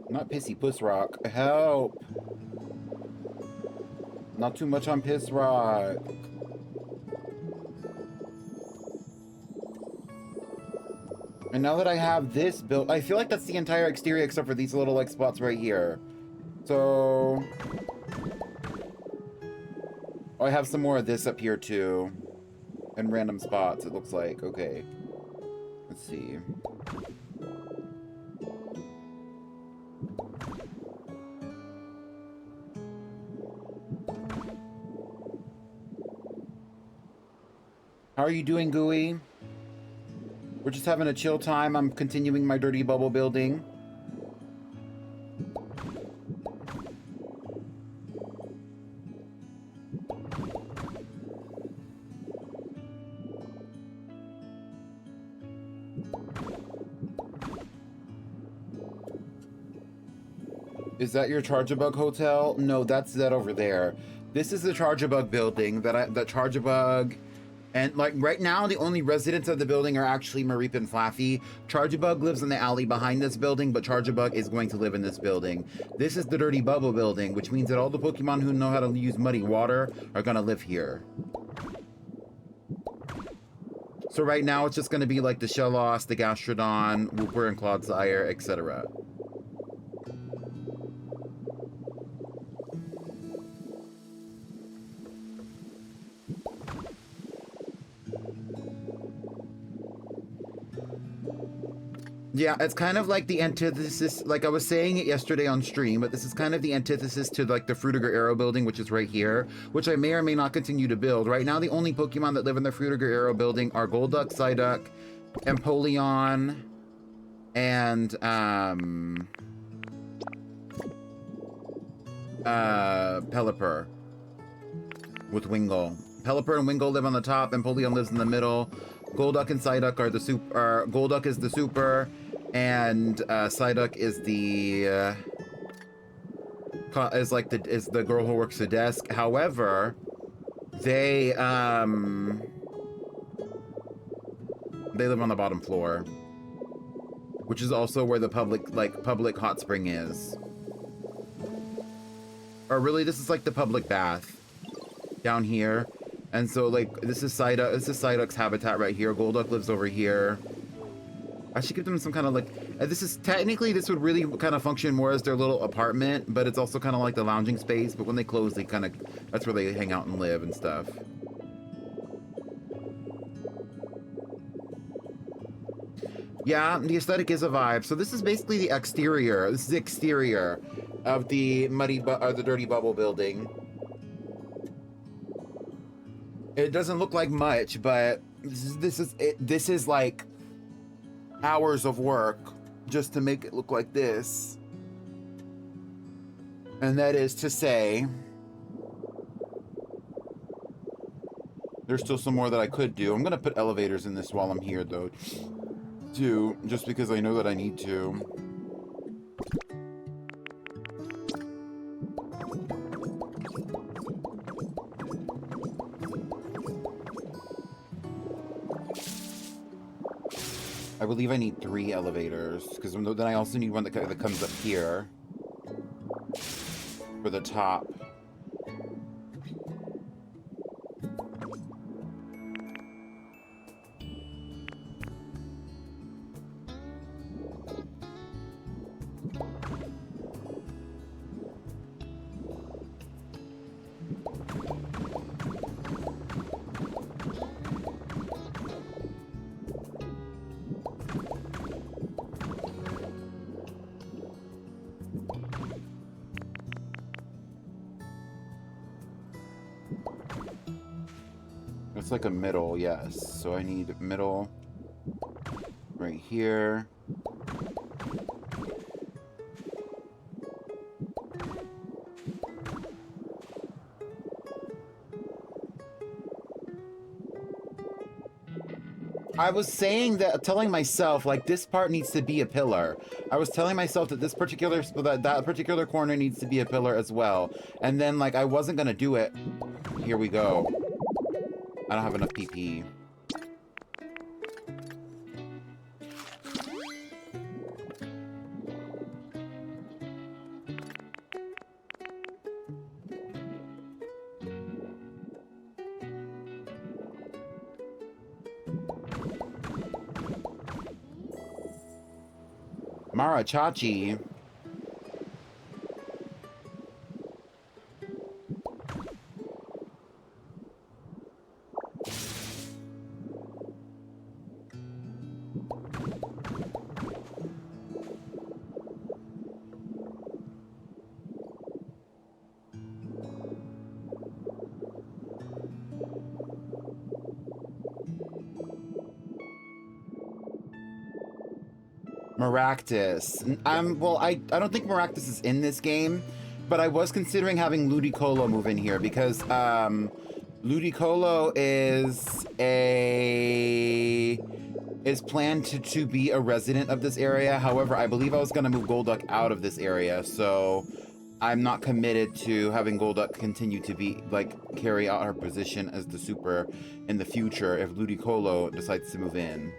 Speaker 1: Not Pissy Puss Rock. Help! Not too much on Piss Rock. And now that I have this built, I feel like that's the entire exterior except for these little like spots right here. So oh, I have some more of this up here too. In random spots, it looks like. Okay. Let's see. How are you doing, Gooey? We're just having a chill time. I'm continuing my dirty bubble building. Is that your Charge-A-Bug hotel? No, that's that over there. This is the Charge-A-Bug building that Charge-A-Bug. And like right now, the only residents of the building are actually Mareep and Flaffy. Charge-A-Bug lives in the alley behind this building, but Charge-A-Bug is going to live in this building. This is the Dirty Bubble building, which means that all the Pokemon who know how to use muddy water are gonna live here. So right now, it's just gonna be like the Shellos, the Gastrodon, Wooper and Clodsire, etc. Yeah, it's kind of like the antithesis, like I was saying it yesterday on stream, but this is kind of the antithesis to like the Fruitiger Arrow building, which is right here, which I may or may not continue to build. Right now, the only Pokemon that live in the Fruitiger Arrow building are Golduck, Psyduck, Empoleon, and Pelipper with Wingull. Pelipper and Wingull live on the top, Empoleon lives in the middle. Golduck and Psyduck are the super. Golduck is the super, and Psyduck is the is the girl who works the desk. However, they live on the bottom floor, which is also where the public hot spring is. Or really, this is like the public bath down here. And so, like, this is Psyduck's habitat right here. Golduck lives over here. I should give them some kind of, like... this would really kind of function more as their little apartment, but it's also kind of like the lounging space. But when they close, they kind of... That's where they hang out and live and stuff. Yeah, the aesthetic is a vibe. So this is basically the exterior. This is the exterior of the the Dirty Bubble building. It doesn't look like much, but This is like hours of work just to make it look like this. And that is to say, there's still some more that I could do. I'm gonna put elevators in this while I'm here though, too, just because I know that I need to. I believe I need 3 elevators, because then I also need one that comes up here for the top. It's like a middle, yes. So I need middle right here. I was saying that, telling myself, like, this part needs to be a pillar. I was telling myself that this particular, that particular corner needs to be a pillar as well. And then, like, I wasn't gonna do it. Here we go. I don't have enough PP. Mara Chachi. Maractus. Well, I don't think Maractus is in this game, but I was considering having Ludicolo move in here because Ludicolo is planned to be a resident of this area. However, I believe I was going to move Golduck out of this area, so I'm not committed to having Golduck continue to be, like, carry out her position as the super in the future if Ludicolo decides to move in.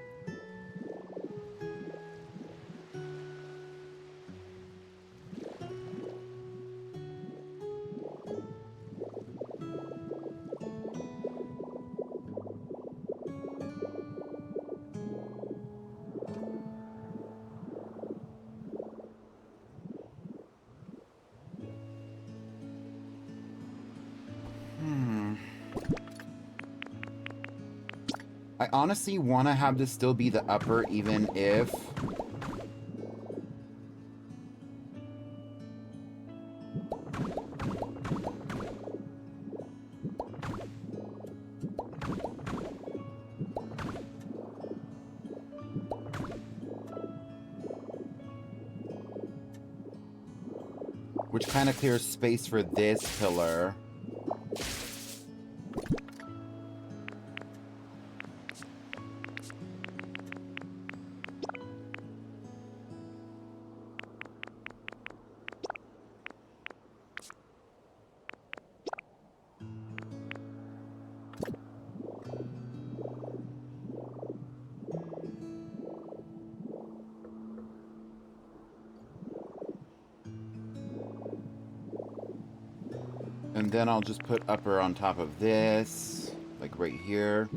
Speaker 1: I honestly want to have this still be the upper, even if... which kind of clears space for this pillar. And then I'll just put upper on top of this, like right here.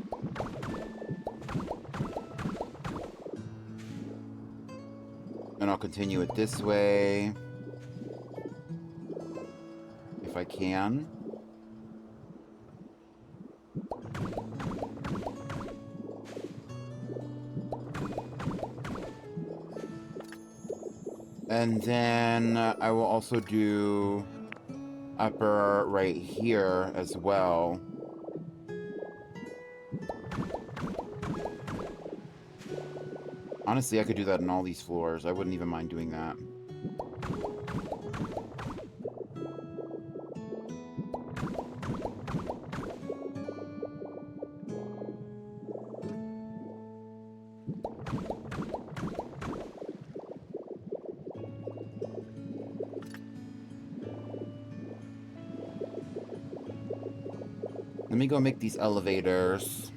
Speaker 1: And I'll continue it this way, if I can. And then I will also do upper right here as well. Honestly, I could do that in all these floors. I wouldn't even mind doing that. Let me go make these elevators.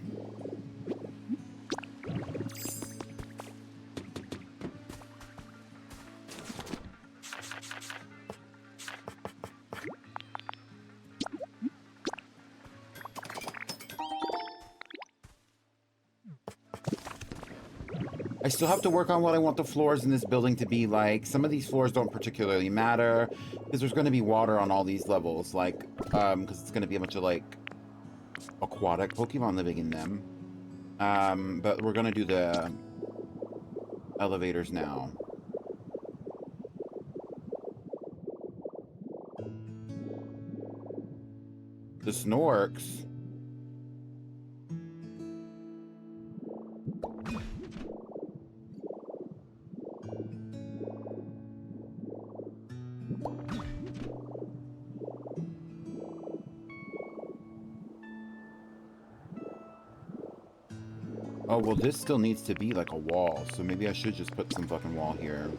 Speaker 1: I still have to work on what I want the floors in this building to be like. Some of these floors don't particularly matter because there's going to be water on all these levels, like, because it's going to be a bunch of, like, aquatic Pokemon living in them. But we're going to do the elevators now. The Snorks. Oh, well, this still needs to be like a wall, so maybe I should just put some fucking wall here.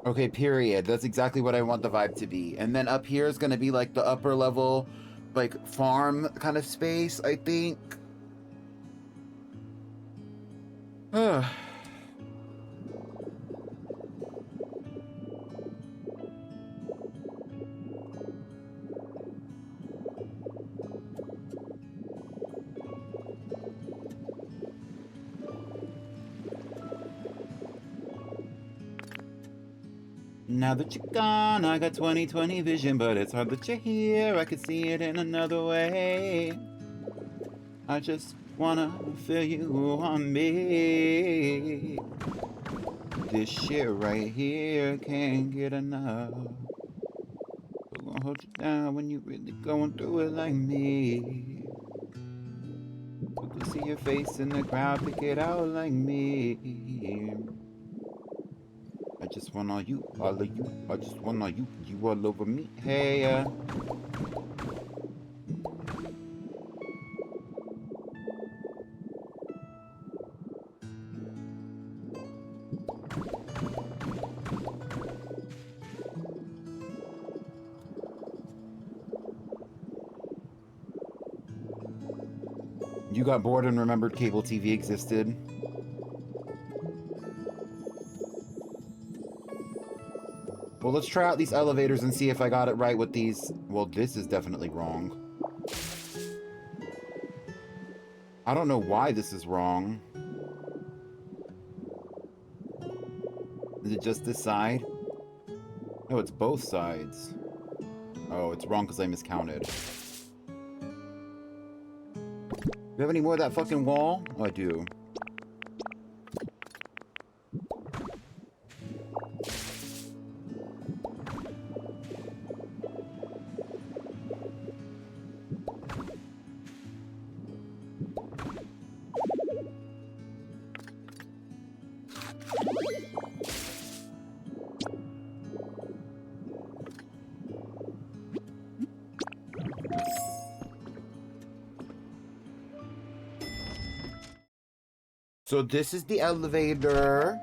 Speaker 1: Okay, period. That's exactly what I want the vibe to be. And then up here is going to be like the upper level, like farm kind of space, I think. Ugh. Now that you're gone, I got 20/20 vision, but it's hard that you're here. I could see it in another way. I just wanna feel you on me. This shit right here can't get enough. I'm gonna hold you down when you really going through it like me. You can see your face in the crowd, pick it out like me. I just want all you, all of you. I just want all you, you all over me. Hey, You got bored and remembered cable TV existed. Well, let's try out these elevators and see if I got it right with these. Well, this is definitely wrong. I don't know why this is wrong. Is it just this side? No, it's both sides. Oh, it's wrong because I miscounted. Do you have any more of that fucking wall? Oh, I do. So this is the elevator.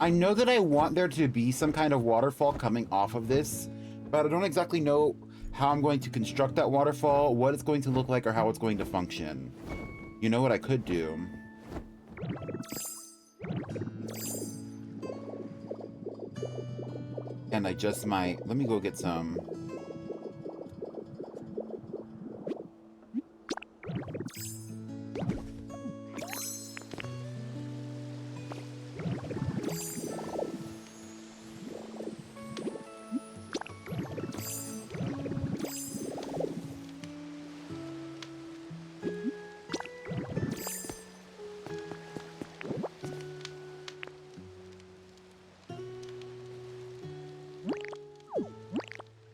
Speaker 1: I know that I want there to be some kind of waterfall coming off of this, but I don't exactly know how I'm going to construct that waterfall, what it's going to look like, or how it's going to function. You know what I could do? And I just might. Let me go get some.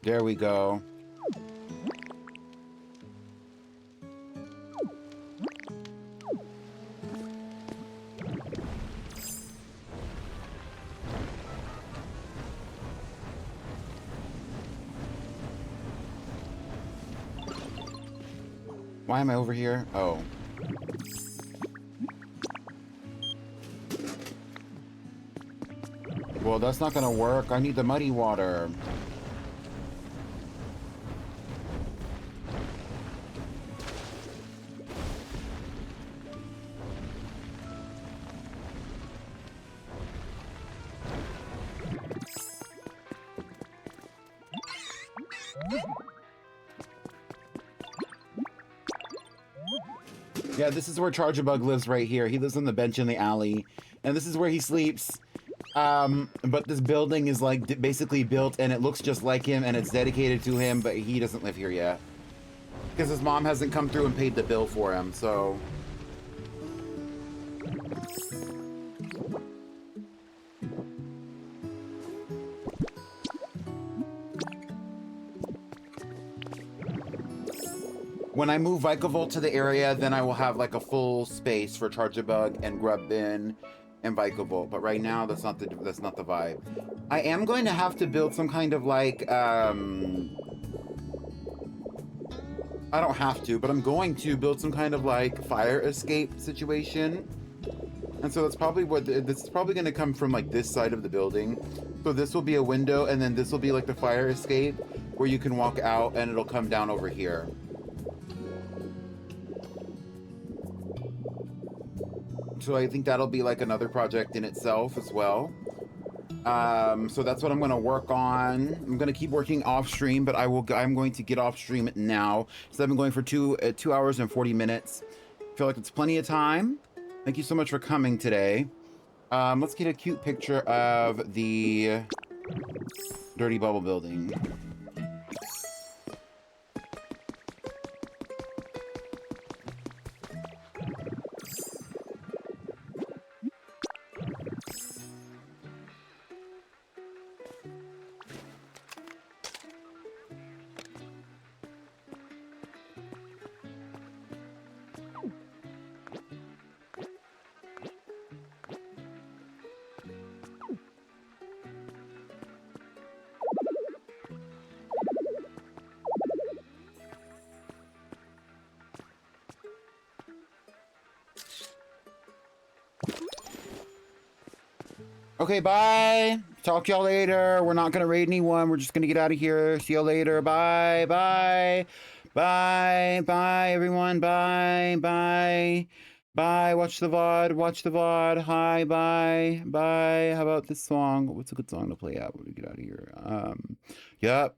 Speaker 1: There we go. Why am I over here? Oh. Well, that's not gonna work. I need the muddy water. Yeah, this is where Chargebug lives right here. He lives on the bench in the alley, and this is where he sleeps. But this building is like basically built, and it looks just like him, and it's dedicated to him, but he doesn't live here yet. Because his mom hasn't come through and paid the bill for him, so... When I move Vikavolt to the area, then I will have like a full space for Chargebug and Grubbin and Vikavolt. But right now, that's not the vibe. I am going to have to build some kind of like I don't have to, but I'm going to build some kind of like fire escape situation. And so that's probably what this is probably going to come from like this side of the building. So this will be a window, and then this will be like the fire escape where you can walk out, and it'll come down over here. So I think that'll be like another project in itself as well. So that's what I'm going to work on. I'm going to keep working off stream, but I'm going to get off stream now. So I've been going for 2 hours and 40 minutes. I feel like it's plenty of time. Thank you so much for coming today. Let's get a cute picture of the Dirty Bubble building. Okay, bye. Talk to y'all later. We're not gonna raid anyone. We're just gonna get out of here. See y'all later. Bye, bye, bye, bye, everyone. Bye, bye, bye. Watch the VOD. Watch the VOD. Hi, bye, bye. How about this song? What's a good song to play out when we get out of here? Yep.